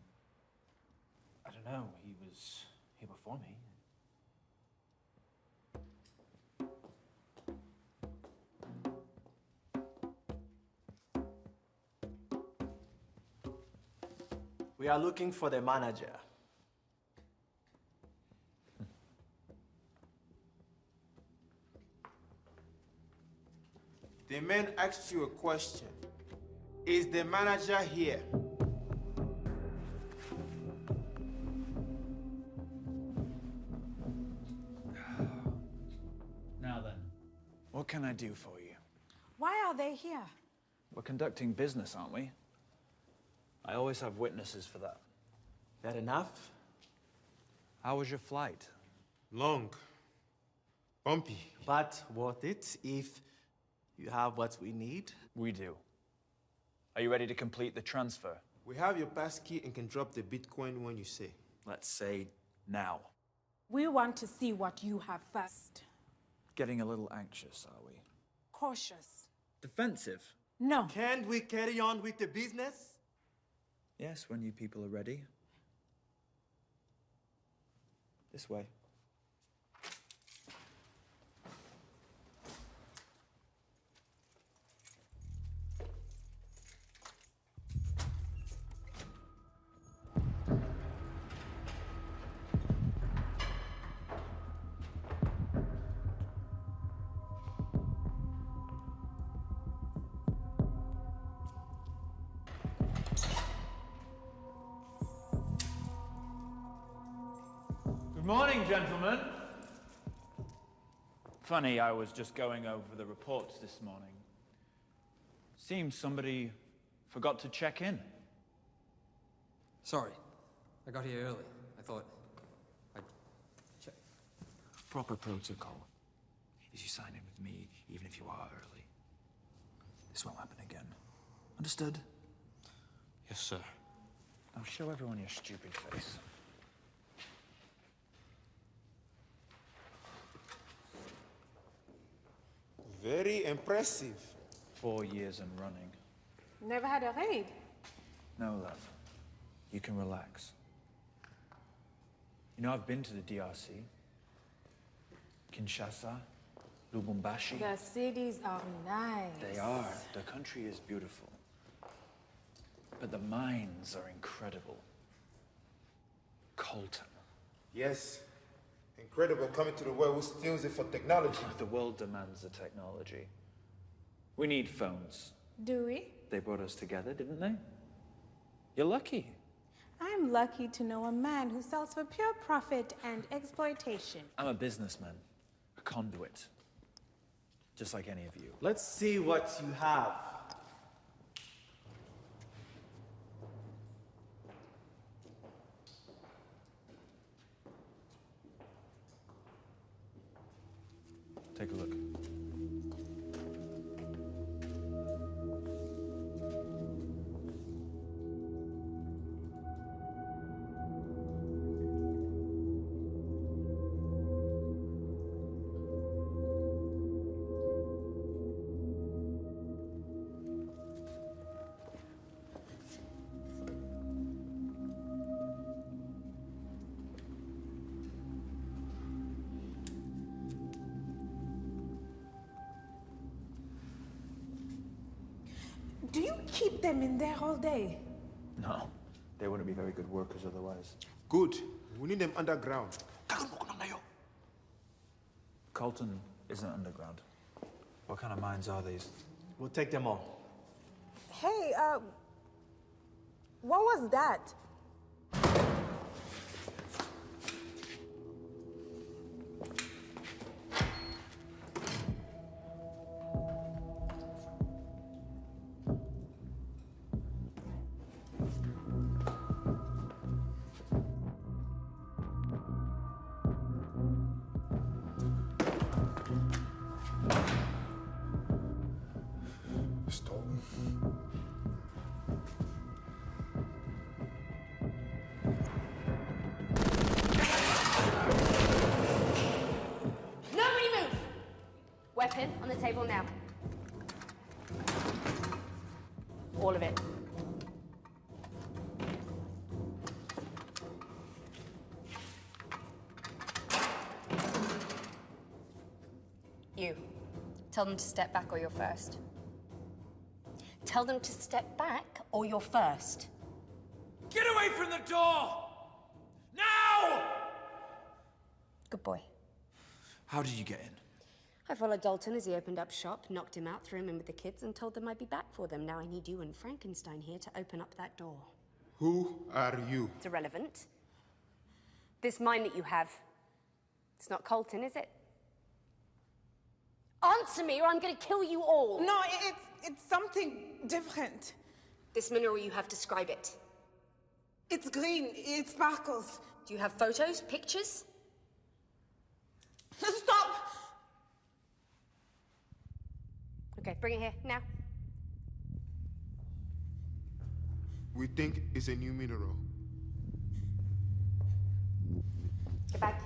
Speaker 17: I don't know. He was here before me.
Speaker 21: We are looking for the manager.
Speaker 22: The man asked you a question. Is the manager here?
Speaker 20: Now then, what can I do for you?
Speaker 13: Why are they here?
Speaker 20: We're conducting business, aren't we? I always have witnesses for that.
Speaker 21: That enough?
Speaker 20: How was your flight?
Speaker 22: Long. Bumpy.
Speaker 21: But worth it if you have what we need.
Speaker 20: We do. Are you ready to complete the transfer?
Speaker 22: We have your passkey and can drop the Bitcoin when you say.
Speaker 20: Let's say now.
Speaker 13: We want to see what you have first.
Speaker 20: Getting a little anxious, are we?
Speaker 13: Cautious.
Speaker 20: Defensive?
Speaker 13: No.
Speaker 21: Can't we carry on with the business?
Speaker 20: Yes, when you people are ready. This way.
Speaker 2: Good morning, gentlemen.
Speaker 20: Funny, I was just going over the reports this morning. Seems somebody forgot to check in.
Speaker 6: Sorry. I got here early. I thought I'd check.
Speaker 20: Proper protocol is you sign in with me, even if you are early. This won't happen again. Understood?
Speaker 17: Yes, sir.
Speaker 20: Now show everyone your stupid face.
Speaker 22: Very impressive.
Speaker 20: 4 years and running.
Speaker 13: Never had a raid.
Speaker 20: No, love. You can relax. You know, I've been to the DRC. Kinshasa, Lubumbashi.
Speaker 13: The cities are nice.
Speaker 20: They are. The country is beautiful. But the mines are incredible. Colton.
Speaker 22: Yes. Incredible coming to the world who steals it for technology.
Speaker 20: The world demands the technology. We need phones.
Speaker 13: Do we?
Speaker 20: They brought us together, didn't they? You're lucky.
Speaker 13: I'm lucky to know a man who sells for pure profit and exploitation.
Speaker 20: I'm a businessman, a conduit. Just like any of you.
Speaker 21: Let's see what you have.
Speaker 20: Take a look.
Speaker 13: Do you keep them in there all day?
Speaker 20: No,
Speaker 10: They wouldn't be very good workers otherwise.
Speaker 22: Good. We need them underground.
Speaker 10: Colton isn't underground. What kind of mines are these?
Speaker 21: We'll take them all.
Speaker 13: Hey, what was that?
Speaker 22: Stolen.
Speaker 1: Nobody move! Weapon on the table now. All of it. You. Tell them to step back or you're first. Tell them to step back or you're first.
Speaker 20: Get away from the door! Now!
Speaker 1: Good boy.
Speaker 20: How did you get in?
Speaker 1: I followed Dalton as he opened up shop, knocked him out, threw him in with the kids, and told them I'd be back for them. Now I need you and Frankenstein here to open up that door.
Speaker 22: Who are you?
Speaker 1: It's irrelevant. This mind that you have, it's not Colton, is it? Answer me or I'm gonna kill you all.
Speaker 13: No, it's something different.
Speaker 1: This mineral you have, describe it.
Speaker 13: It's green, it sparkles.
Speaker 1: Do you have photos, pictures?
Speaker 13: Stop!
Speaker 1: Okay, bring it here, now.
Speaker 22: We think it's a new mineral.
Speaker 1: Get back.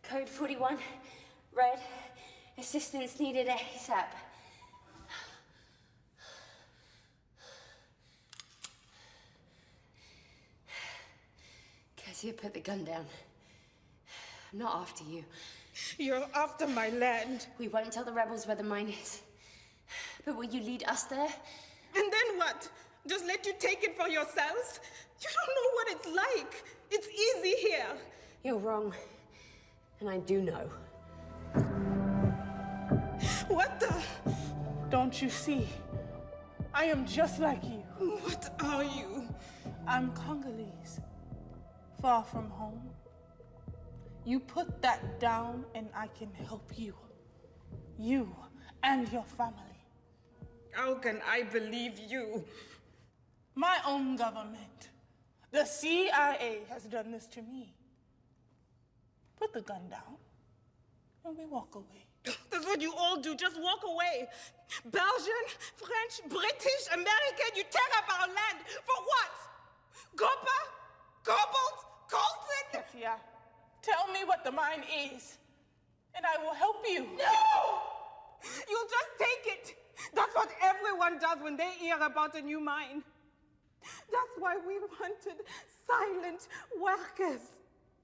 Speaker 1: Code 41, red. Assistance needed ASAP. Cassia, put the gun down. I'm not after you.
Speaker 13: You're after my land.
Speaker 1: We won't tell the rebels where the mine is. But will you lead us there?
Speaker 13: And then what? Just let you take it for yourselves? You don't know what it's like. It's easy here.
Speaker 1: You're wrong. And I do know.
Speaker 13: What the? Don't you see? I am just like you. What are you? I'm Congolese. Far from home. You put that down and I can help you. You and your family. How can I believe you? My own government. The CIA has done this to me. Put the gun down. And we walk away.
Speaker 5: That's what you all do, just walk away. Belgian, French, British, American, you tear up our land. For what? Copper? Cobalt? Colton?
Speaker 13: Katia, tell me what the mine is, and I will help you.
Speaker 5: No! You'll just take it. That's what everyone does when they hear about a new mine. That's why we wanted silent workers.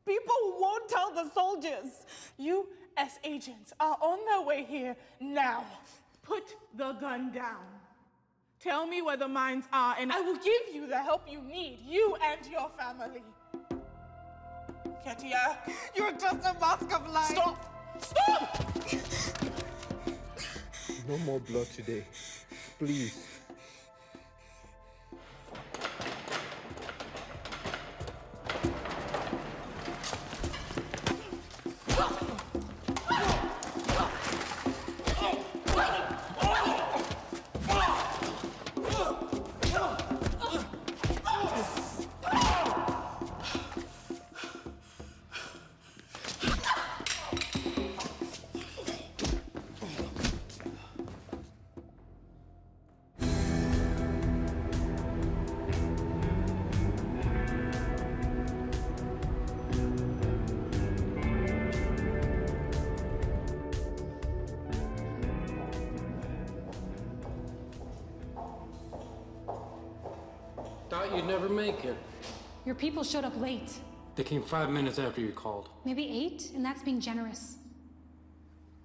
Speaker 5: People who won't tell the soldiers.
Speaker 13: You, as agents, are on their way here now. Put the gun down. Tell me where the mines are, and I will give you the help you need, you and your family. Katia,
Speaker 5: you're just a mask of lies.
Speaker 13: Stop! Stop!
Speaker 22: No more blood today. Please.
Speaker 12: Thought you'd never make it.
Speaker 7: Your people showed up late.
Speaker 12: They came 5 minutes after you called.
Speaker 7: Maybe 8, and that's being generous.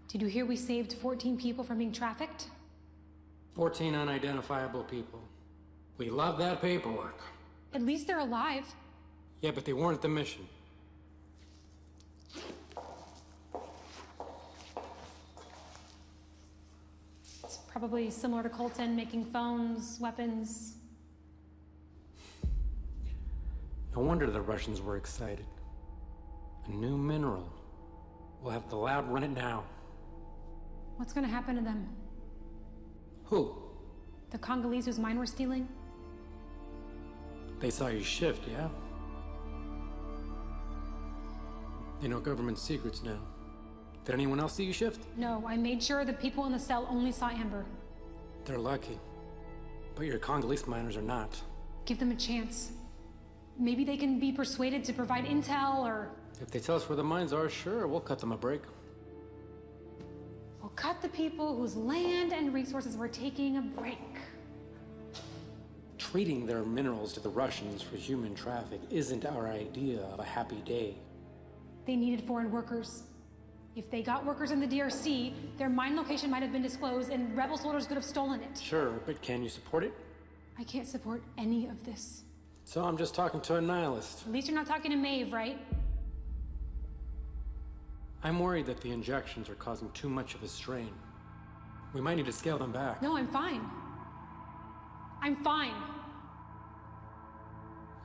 Speaker 7: Did you hear we saved 14 people from being trafficked?
Speaker 12: 14 unidentifiable people. We love that paperwork.
Speaker 7: At least they're alive.
Speaker 12: Yeah, but they weren't the mission.
Speaker 7: It's probably similar to Colton, making phones, weapons.
Speaker 12: No wonder the Russians were excited. A new mineral. We'll have the lab run it now.
Speaker 7: What's gonna happen to them?
Speaker 12: Who?
Speaker 7: The Congolese whose mine we're stealing?
Speaker 12: They saw you shift, yeah? They know government secrets now. Did anyone else see you shift?
Speaker 7: No, I made sure the people in the cell only saw Amber.
Speaker 12: They're lucky. But your Congolese miners are not.
Speaker 7: Give them a chance. Maybe they can be persuaded to provide intel, or...
Speaker 12: If they tell us where the mines are, sure, we'll cut them a break.
Speaker 7: We'll cut the people whose land and resources we're taking a break.
Speaker 12: Treating their minerals to the Russians for human traffic isn't our idea of a happy day.
Speaker 7: They needed foreign workers. If they got workers in the DRC, their mine location might have been disclosed and rebel soldiers could have stolen it.
Speaker 12: Sure, but can you support it?
Speaker 7: I can't support any of this.
Speaker 12: So I'm just talking to a nihilist.
Speaker 7: At least you're not talking to Maeve, right?
Speaker 12: I'm worried that the injections are causing too much of a strain. We might need to scale them back.
Speaker 7: No, I'm fine. I'm fine.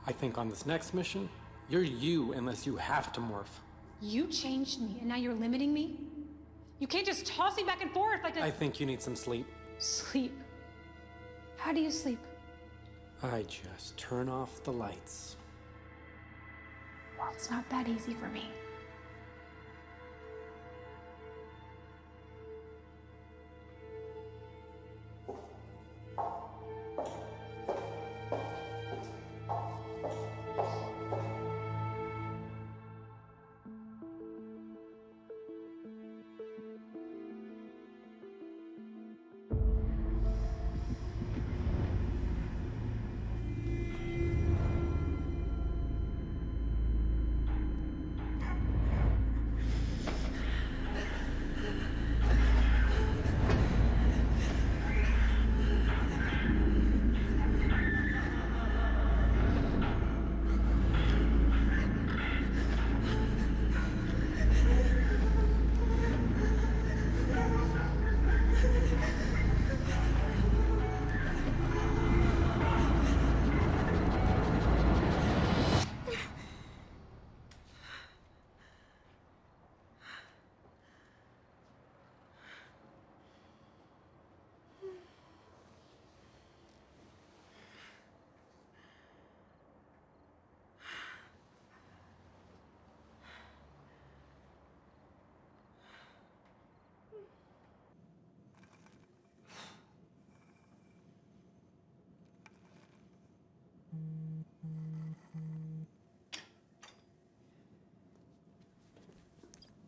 Speaker 12: I think on this next mission, you're you unless you have to morph.
Speaker 7: You changed me, and now you're limiting me? You can't just toss me back and forth like a...
Speaker 12: I think you need some sleep.
Speaker 7: Sleep? How do you sleep?
Speaker 12: I just turn off the lights.
Speaker 7: Well, it's not that easy for me.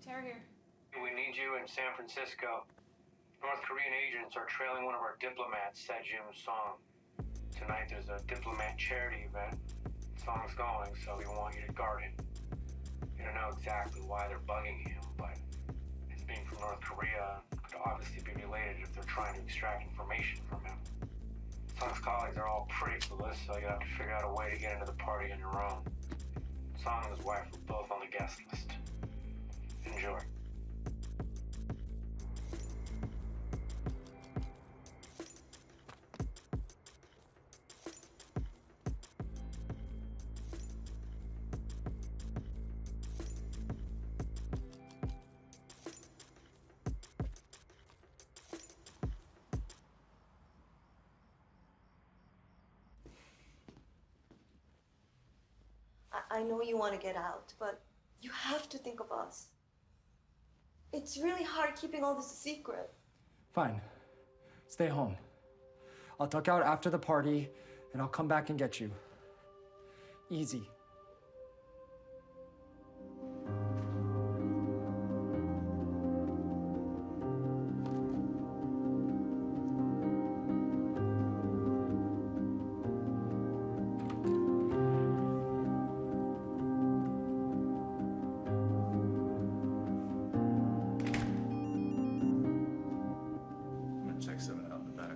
Speaker 7: Tara here.
Speaker 4: We need you in San Francisco. North Korean agents are trailing one of our diplomats, Sejim Song. Tonight there's a diplomat charity event. Song's going, so we want you to guard him. You don't know exactly why they're bugging him, but his being from North Korea could obviously be related if they're trying to extract information from him. Song's colleagues are all pretty clueless, so you have to figure out a way to get into the party on your own. Song and his wife are both on the guest list. Enjoy.
Speaker 8: I know you want to get out, but you have to think of us. It's really hard keeping all this a secret.
Speaker 11: Fine. Stay home. I'll duck out after the party, and I'll come back and get you. Easy.
Speaker 20: Check something out in the back.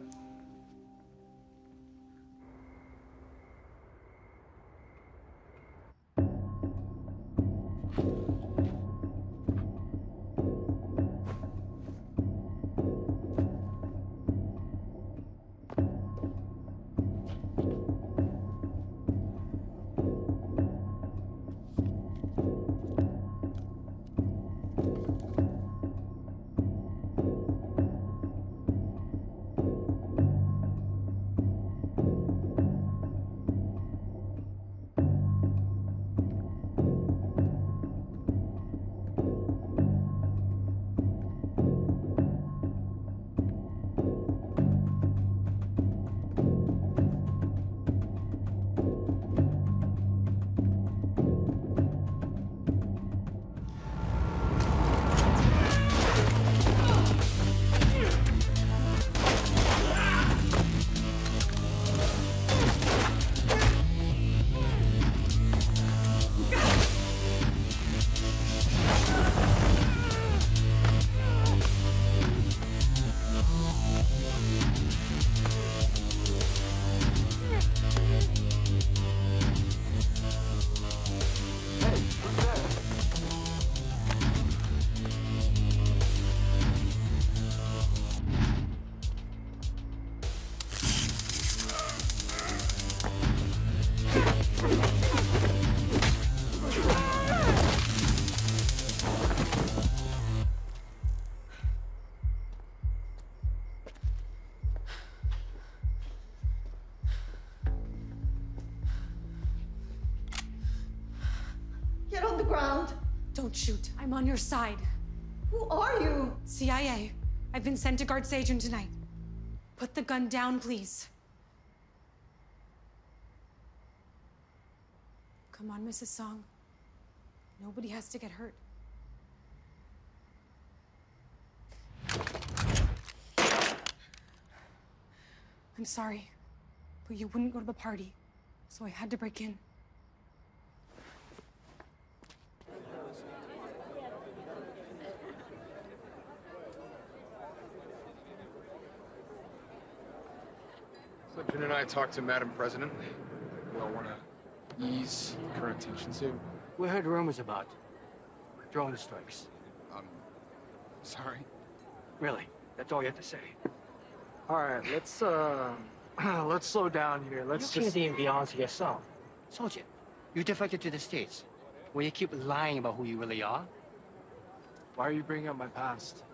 Speaker 8: Get on the ground.
Speaker 3: Don't shoot. I'm on your side.
Speaker 8: Who are you?
Speaker 3: CIA. I've been sent to guard Sejun tonight. Put the gun down, please. Come on, Mrs. Song. Nobody has to get hurt. I'm sorry, but you wouldn't go to the party, so I had to break in.
Speaker 23: So Jin and I talked to Madam President. We all want to ease the current tensions here.
Speaker 24: We heard rumors about drone strikes.
Speaker 23: Sorry?
Speaker 24: Really? That's all you have to say? All right, let's let's slow down here. Let's just... You can't beyond yourself. Soldier, you defected to the States. Will you keep lying about who you really are?
Speaker 23: Why are you bringing up my past?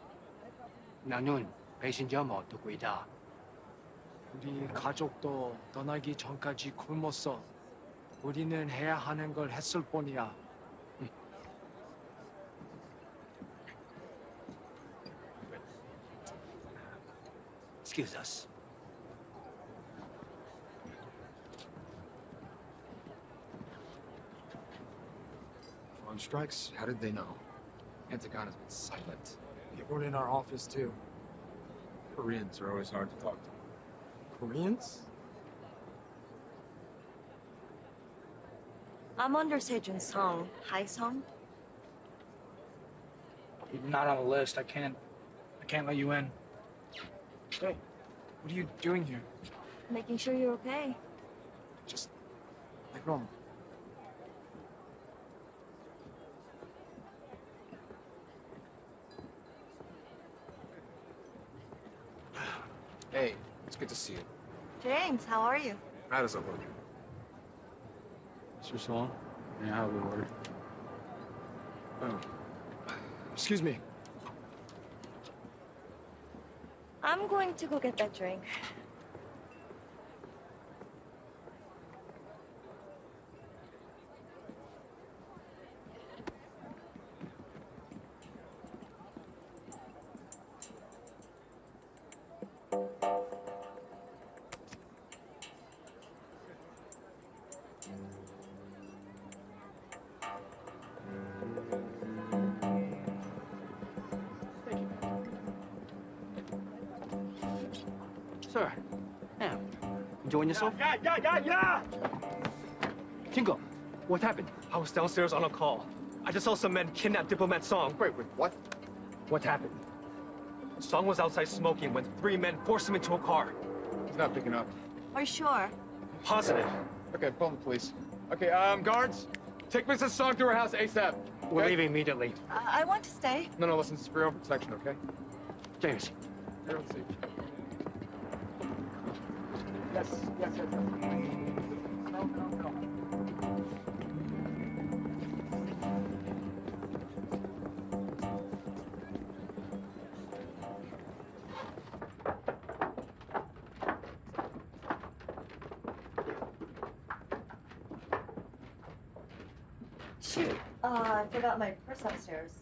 Speaker 24: 나는 배신자 듣고 있다.
Speaker 23: 우리 가족도 떠나기 전까지 굶었어. 우리는 해야 하는 걸 했을 뿐이야.
Speaker 24: Excuse us.
Speaker 23: On strikes? How did they know? Pentagon has been silent. Everyone in our office, too.
Speaker 10: Koreans are always hard to talk to.
Speaker 23: Koreans?
Speaker 8: I'm under Sejun Song. Hi, Song.
Speaker 23: You're not on the list. I can't let you in. Hey, what are you doing here?
Speaker 8: Making sure you're okay.
Speaker 23: Just like normal. Hey, it's good to see you.
Speaker 8: James, how are you?
Speaker 23: How does it work? Mr. Song? Yeah, how does it work? Oh. Excuse me.
Speaker 8: I'm going to go get that drink.
Speaker 24: Sir, ma'am, enjoying yourself?
Speaker 23: Yeah! Kingo, what happened? I was downstairs on a call. I just saw some men kidnap diplomat Song. Wait, what? What happened? Song was outside smoking when 3 men forced him into a car. He's not picking up.
Speaker 8: Are you sure?
Speaker 23: Positive. Okay, call the police. Okay, guards, take Mrs. Song to her house ASAP. We're Okay? leaving immediately.
Speaker 8: I want to stay.
Speaker 23: No, listen, it's for your own protection, okay? James. For your own safety. Yes. No.
Speaker 8: Shoot. I forgot my purse upstairs.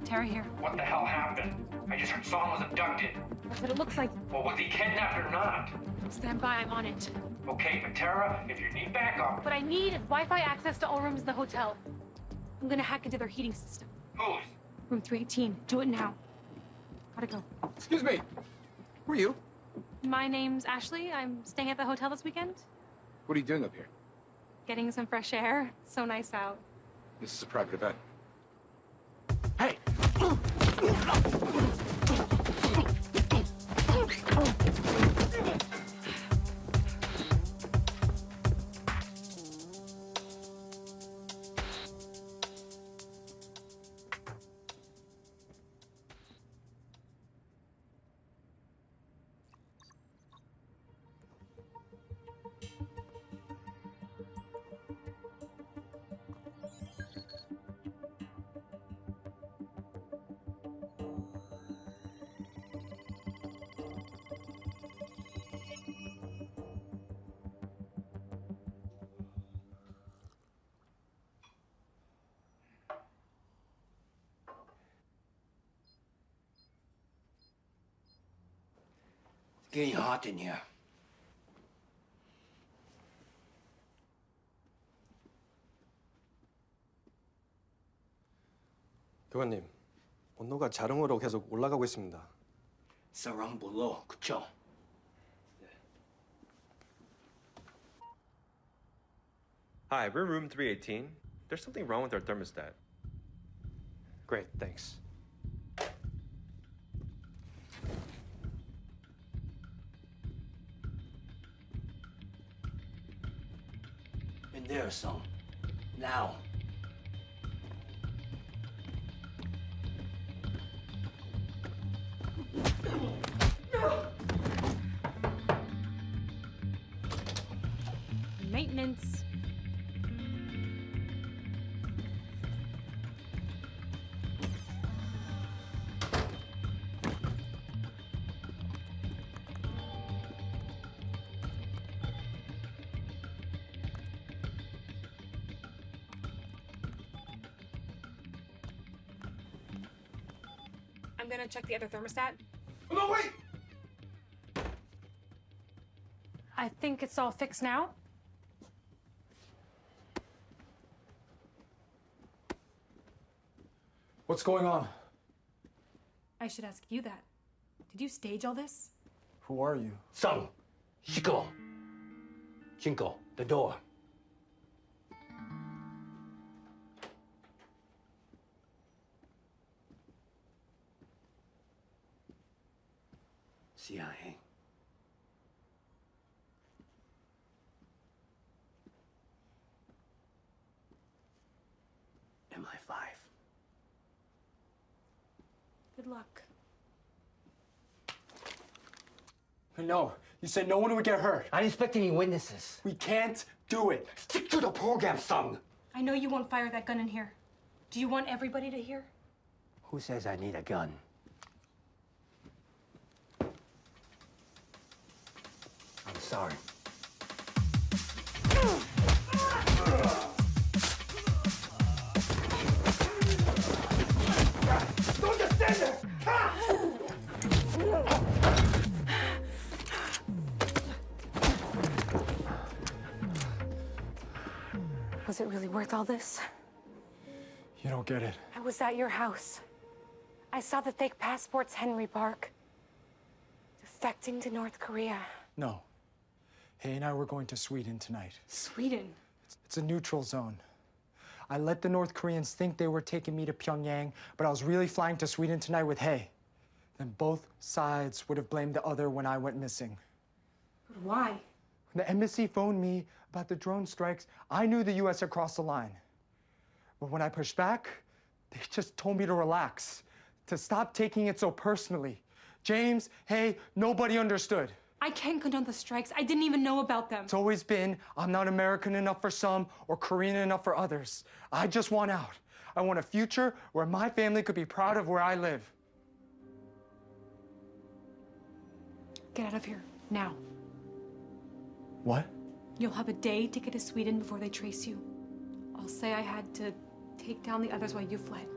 Speaker 3: Tara here.
Speaker 23: What the hell happened? I just heard Song was abducted.
Speaker 3: That's what it looks like.
Speaker 23: Well, was he kidnapped or not?
Speaker 3: Stand by, I'm on it.
Speaker 23: Okay, but Tara, if you need backup.
Speaker 3: What I need is Wi-Fi access to all rooms in the hotel. I'm gonna hack into their heating system.
Speaker 23: Whose?
Speaker 3: Room 318. Do it now. Gotta go.
Speaker 23: Excuse me. Who are you?
Speaker 3: My name's Ashley. I'm staying at the hotel this weekend.
Speaker 23: What are you doing up here?
Speaker 3: Getting some fresh air. So nice out.
Speaker 23: This is a private event.
Speaker 24: Getting hot in here.
Speaker 9: 교관님, 온도가 자릉으로 계속 올라가고 있습니다.
Speaker 24: Sarang below, 그쵸?
Speaker 14: Hi, we're in room 318. There's something wrong with our thermostat.
Speaker 9: Great, thanks.
Speaker 24: In there, Song. Now.
Speaker 7: I'm gonna check the other thermostat.
Speaker 22: No, wait!
Speaker 7: I think it's all fixed now.
Speaker 11: What's going on?
Speaker 7: I should ask you that. Did you stage all this?
Speaker 11: Who are you?
Speaker 24: Sung, Shiko. Jinko, the door. CIA. MI5.
Speaker 7: Good luck.
Speaker 11: No, you said no one would get hurt.
Speaker 24: I didn't expect any witnesses.
Speaker 11: We can't do it.
Speaker 24: Stick to the program, Sung.
Speaker 7: I know you won't fire that gun in here. Do you want everybody to hear?
Speaker 24: Who says I need a gun? I'm sorry.
Speaker 22: Don't just stand there!
Speaker 7: Was it really worth all this?
Speaker 11: You don't get it.
Speaker 7: I was at your house. I saw the fake passports, Henry Park. Defecting to North Korea.
Speaker 11: No. Hay and I were going to Sweden tonight.
Speaker 7: Sweden?
Speaker 11: It's a neutral zone. I let the North Koreans think they were taking me to Pyongyang, but I was really flying to Sweden tonight with Hay. Then both sides would have blamed the other when I went missing.
Speaker 7: But why?
Speaker 11: When the embassy phoned me about the drone strikes, I knew the US had crossed the line. But when I pushed back, they just told me to relax, to stop taking it so personally. James, Hay, nobody understood.
Speaker 7: I can't condone the strikes. I didn't even know about them.
Speaker 11: It's always been, I'm not American enough for some or Korean enough for others. I just want out. I want a future where my family could be proud of where I live.
Speaker 7: Get out of here, now.
Speaker 11: What?
Speaker 7: You'll have a day to get to Sweden before they trace you. I'll say I had to take down the others while you fled.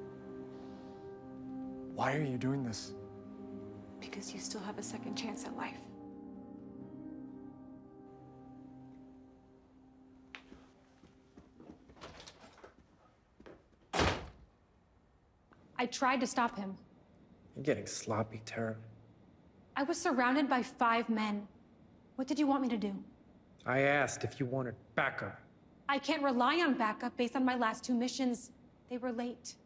Speaker 11: Why are you doing this?
Speaker 7: Because you still have a second chance at life. I tried to stop him.
Speaker 6: You're getting sloppy, Tara.
Speaker 7: I was surrounded by 5 men. What did you want me to do?
Speaker 6: I asked if you wanted backup.
Speaker 7: I can't rely on backup based on my last 2 missions. They were late.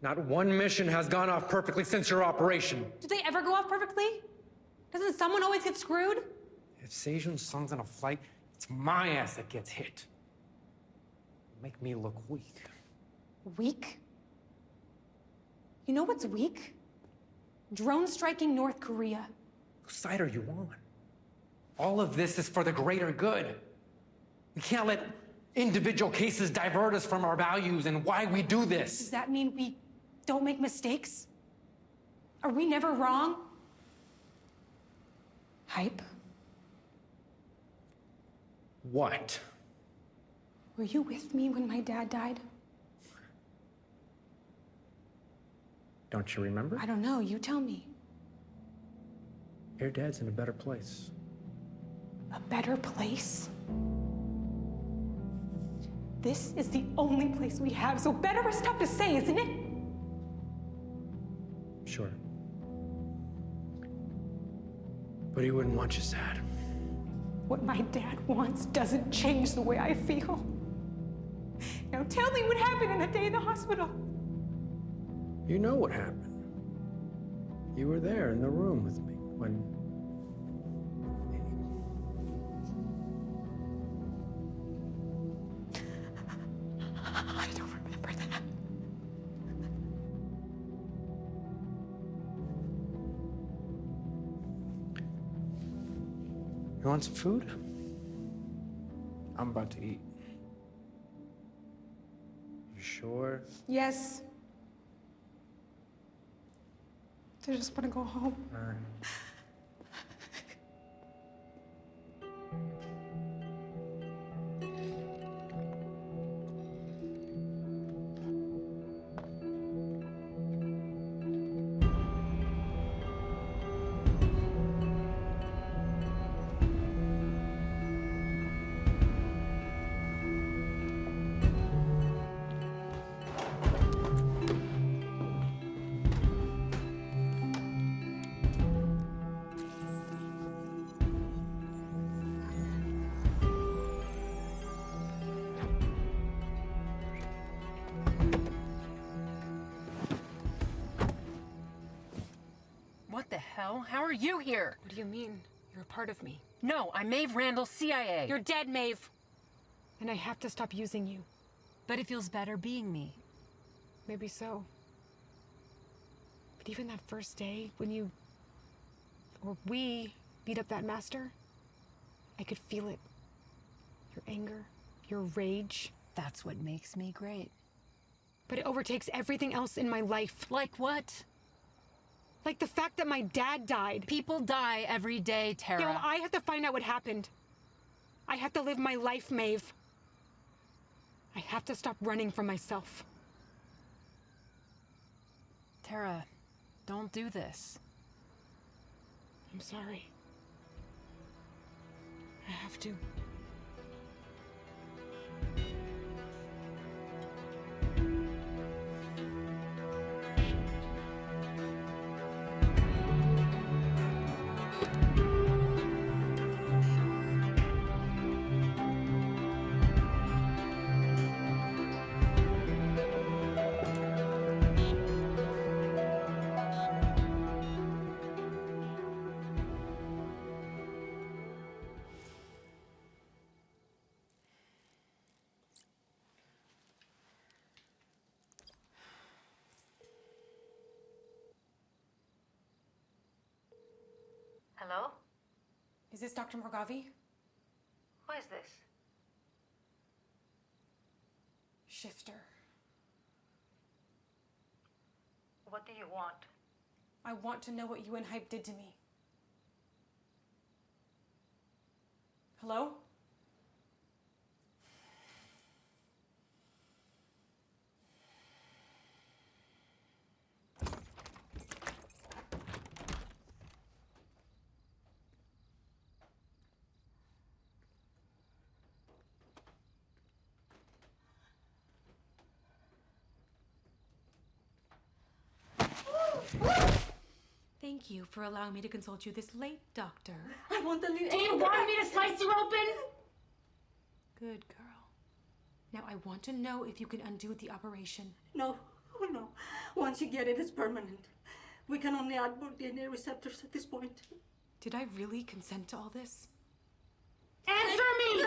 Speaker 6: Not one mission has gone off perfectly since your operation.
Speaker 7: Do they ever go off perfectly? Doesn't someone always get screwed?
Speaker 6: If Sejun Sung's on a flight, it's my ass that gets hit. Make me look weak.
Speaker 7: Weak? You know what's weak? Drone striking North Korea.
Speaker 6: Whose side are you on? All of this is for the greater good. We can't let individual cases divert us from our values and why we do this.
Speaker 7: Does that mean we don't make mistakes? Are we never wrong? Hype?
Speaker 6: What?
Speaker 7: Were you with me when my dad died?
Speaker 6: Don't you remember?
Speaker 7: I don't know. You tell me.
Speaker 6: Your dad's in a better place.
Speaker 7: A better place? This is the only place we have, so better is tough to say, isn't it?
Speaker 6: Sure. But he wouldn't want you sad.
Speaker 7: What my dad wants doesn't change the way I feel. Now tell me what happened in the day in the hospital.
Speaker 6: You know what happened. You were there in the room with me when...
Speaker 7: I don't remember that.
Speaker 6: You want some food? I'm about to eat. You sure?
Speaker 7: Yes. I just want to go home.
Speaker 6: All right.
Speaker 3: hell? How are you here?
Speaker 7: What do you mean? You're a part of me.
Speaker 3: No, I'm Maeve Randall, CIA.
Speaker 7: You're dead, Maeve. And I have to stop using you.
Speaker 3: But it feels better being me.
Speaker 7: Maybe so. But even that first day, when you... or we beat up that master, I could feel it. Your anger, your rage.
Speaker 3: That's what makes me great.
Speaker 7: But it overtakes everything else in my life.
Speaker 3: Like what?
Speaker 7: Like the fact that my dad died.
Speaker 3: People die every day, Tara.
Speaker 7: Yeah, well, I have to find out what happened. I have to live my life, Maeve. I have to stop running from myself.
Speaker 3: Tara, don't do this.
Speaker 7: I'm sorry. I have to.
Speaker 1: Hello?
Speaker 3: Is this Dr. Morgavi?
Speaker 1: Who is this?
Speaker 3: Shifter.
Speaker 1: What do you want?
Speaker 3: I want to know what you and Hype did to me. Hello? Thank you for allowing me to consult you this late, Doctor.
Speaker 8: I want to leave.
Speaker 7: Do you want me to slice you open?
Speaker 3: Good girl. Now I want to know if you can undo the operation.
Speaker 8: No, oh no. Once you get it, it's permanent. We can only add more DNA receptors at this point.
Speaker 3: Did I really consent to all this?
Speaker 7: Answer me!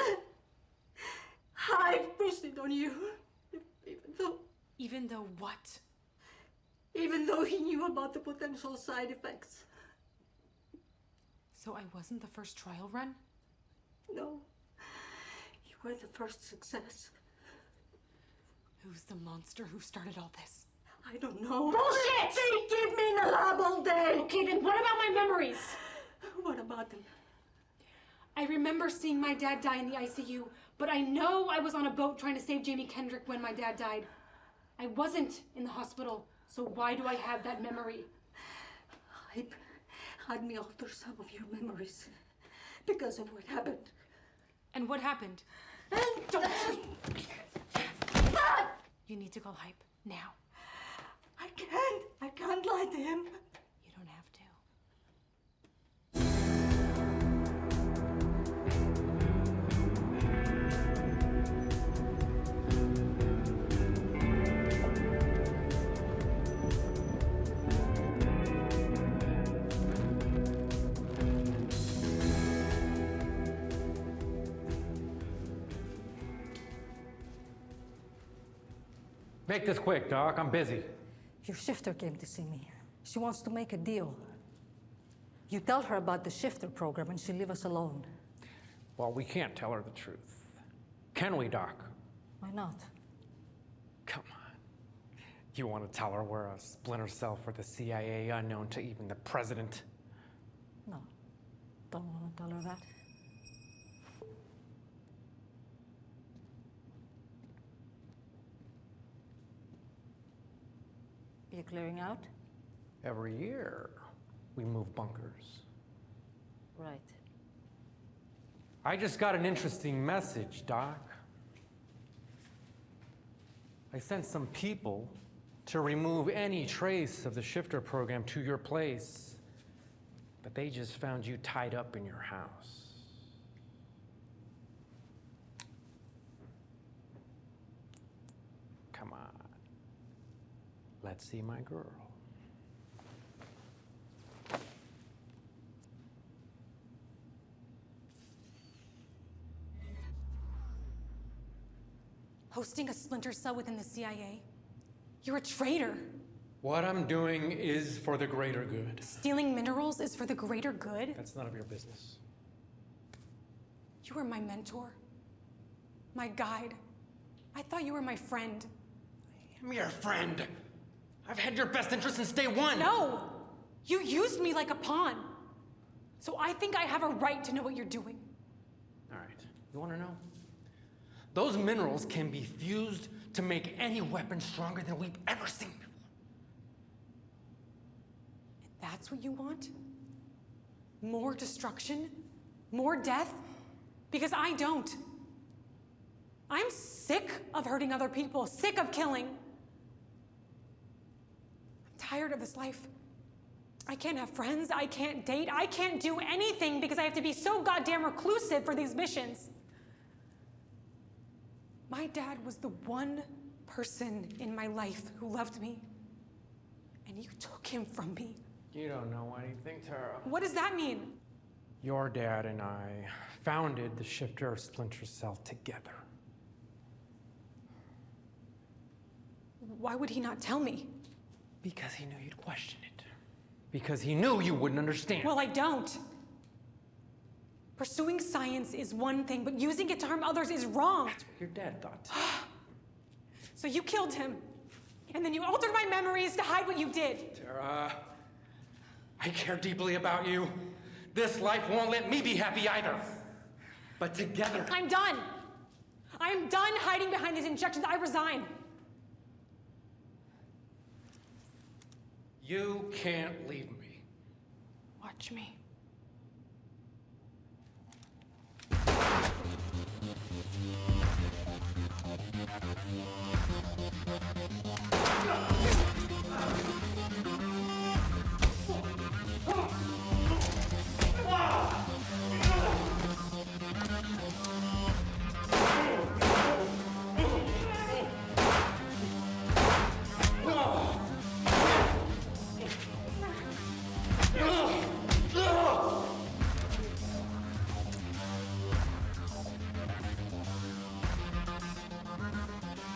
Speaker 8: I pushed it on you.
Speaker 3: Even though what?
Speaker 8: Even though he knew about the potential side effects.
Speaker 3: So I wasn't the first trial run?
Speaker 8: No. You were the first success.
Speaker 3: Who's the monster who started all this?
Speaker 8: I don't know.
Speaker 7: Bullshit!
Speaker 8: They keep me in the lab all day.
Speaker 7: Okay, then what about my memories?
Speaker 8: What about them?
Speaker 7: I remember seeing my dad die in the ICU, but I know I was on a boat trying to save Jamie Kendrick when my dad died. I wasn't in the hospital, so why do I have that memory?
Speaker 8: Hype had me alter some of your memories because of what happened.
Speaker 3: And what happened?
Speaker 8: And don't...
Speaker 3: You need to call Hype now.
Speaker 8: I can't lie to him.
Speaker 3: You don't have to.
Speaker 6: Make this quick, Doc. I'm busy.
Speaker 15: Your shifter came to see me. She wants to make a deal. You tell her about the shifter program and she'll leave us alone.
Speaker 6: Well, we can't tell her the truth. Can we, Doc?
Speaker 15: Why not?
Speaker 6: Come on. You want to tell her we're a splinter cell for the CIA unknown to even the president?
Speaker 15: No. Don't want to tell her that. You clearing out?
Speaker 6: Every year, we move bunkers.
Speaker 15: Right.
Speaker 6: I just got an interesting message, Doc. I sent some people to remove any trace of the shifter program to your place, but they just found you tied up in your house. Come on. Let's see my girl.
Speaker 7: hosting a splinter cell within the CIA. You're a traitor.
Speaker 6: What I'm doing is for the greater good.
Speaker 7: Stealing minerals is for the greater good?
Speaker 6: That's none of your business.
Speaker 7: You were my mentor, my guide. I thought you were my friend.
Speaker 6: I'm your friend. I've had your best interest since day one.
Speaker 7: No! You used me like a pawn. So I think I have a right to know what you're doing.
Speaker 6: All right, you want to know? Those minerals can be fused to make any weapon stronger than we've ever seen before.
Speaker 7: That's what you want? More destruction? More death? Because I don't. I'm sick of hurting other people, sick of killing. I'm tired of this life. I can't have friends, I can't date, I can't do anything because I have to be so goddamn reclusive for these missions. My dad was the one person in my life who loved me, and you took him from me.
Speaker 6: You don't know anything, Tara.
Speaker 7: What does that mean?
Speaker 6: Your dad and I founded the Shifter Splinter Cell together.
Speaker 7: Why would he not tell me?
Speaker 6: Because he knew you'd question it. Because he knew you wouldn't understand.
Speaker 7: Well, I don't. Pursuing science is one thing, but using it to harm others is wrong.
Speaker 6: That's what your dad thought.
Speaker 7: So you killed him, and then you altered my memories to hide what you did.
Speaker 6: Tara, I care deeply about you. This life won't let me be happy either. But together...
Speaker 7: I'm done. I'm done hiding behind these injections. I resign.
Speaker 6: You can't leave me.
Speaker 7: Watch me.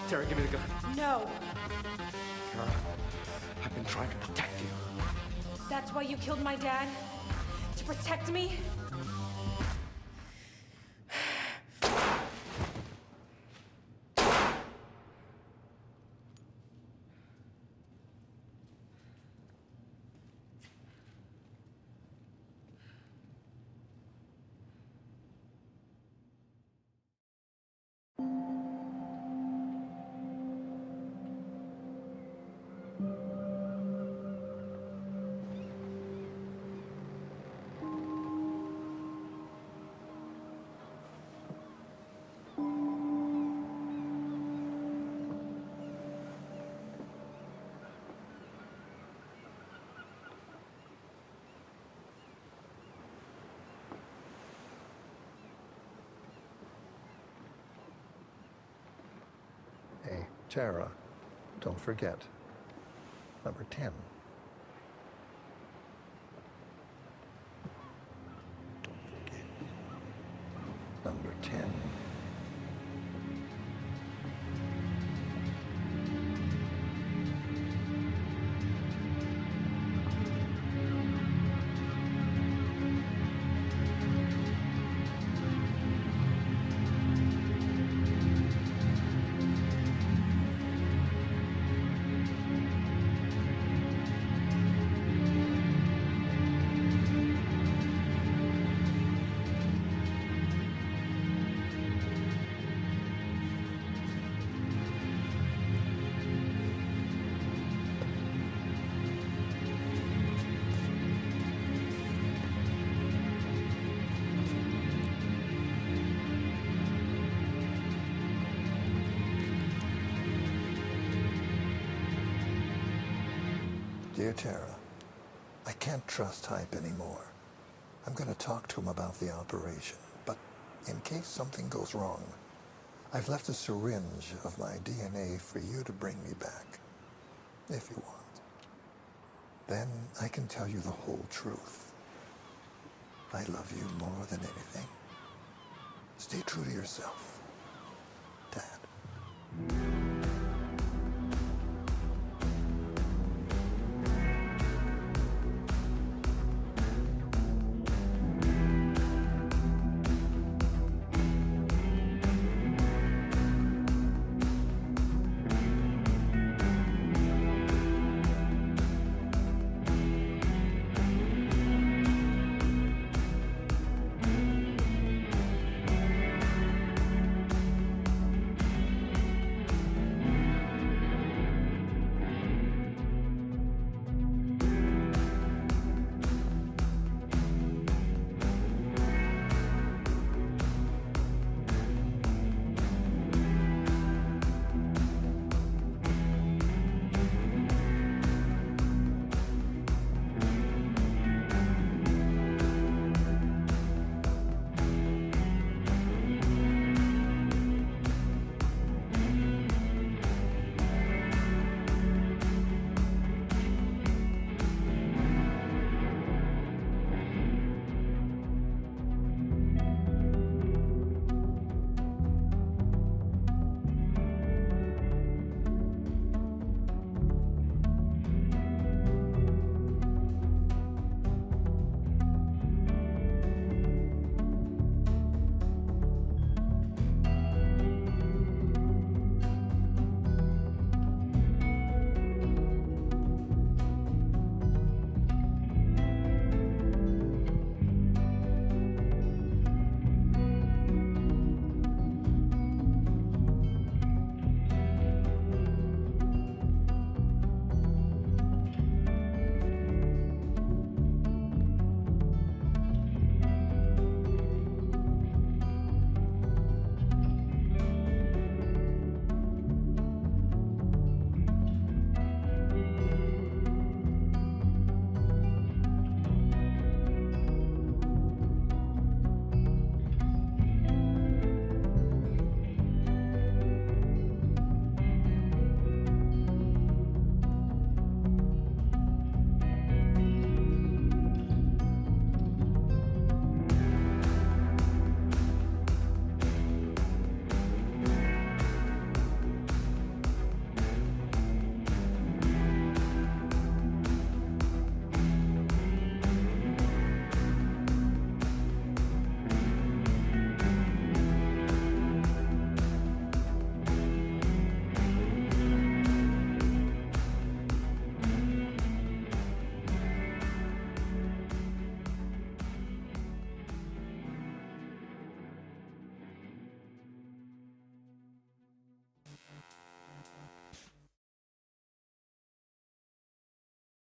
Speaker 6: Tara, give me the gun.
Speaker 7: No.
Speaker 6: Tara, I've been trying to protect you.
Speaker 7: That's why you killed my dad? To protect me?
Speaker 2: Hey, Tara, don't forget. Number 10. Don't forget. Number 10. Dear Tara, I can't trust Hype anymore. I'm going to talk to him about the operation, but in case something goes wrong, I've left a syringe of my DNA for you to bring me back, if you want. Then I can tell you the whole truth. I love you more than anything. Stay true to yourself, Dad.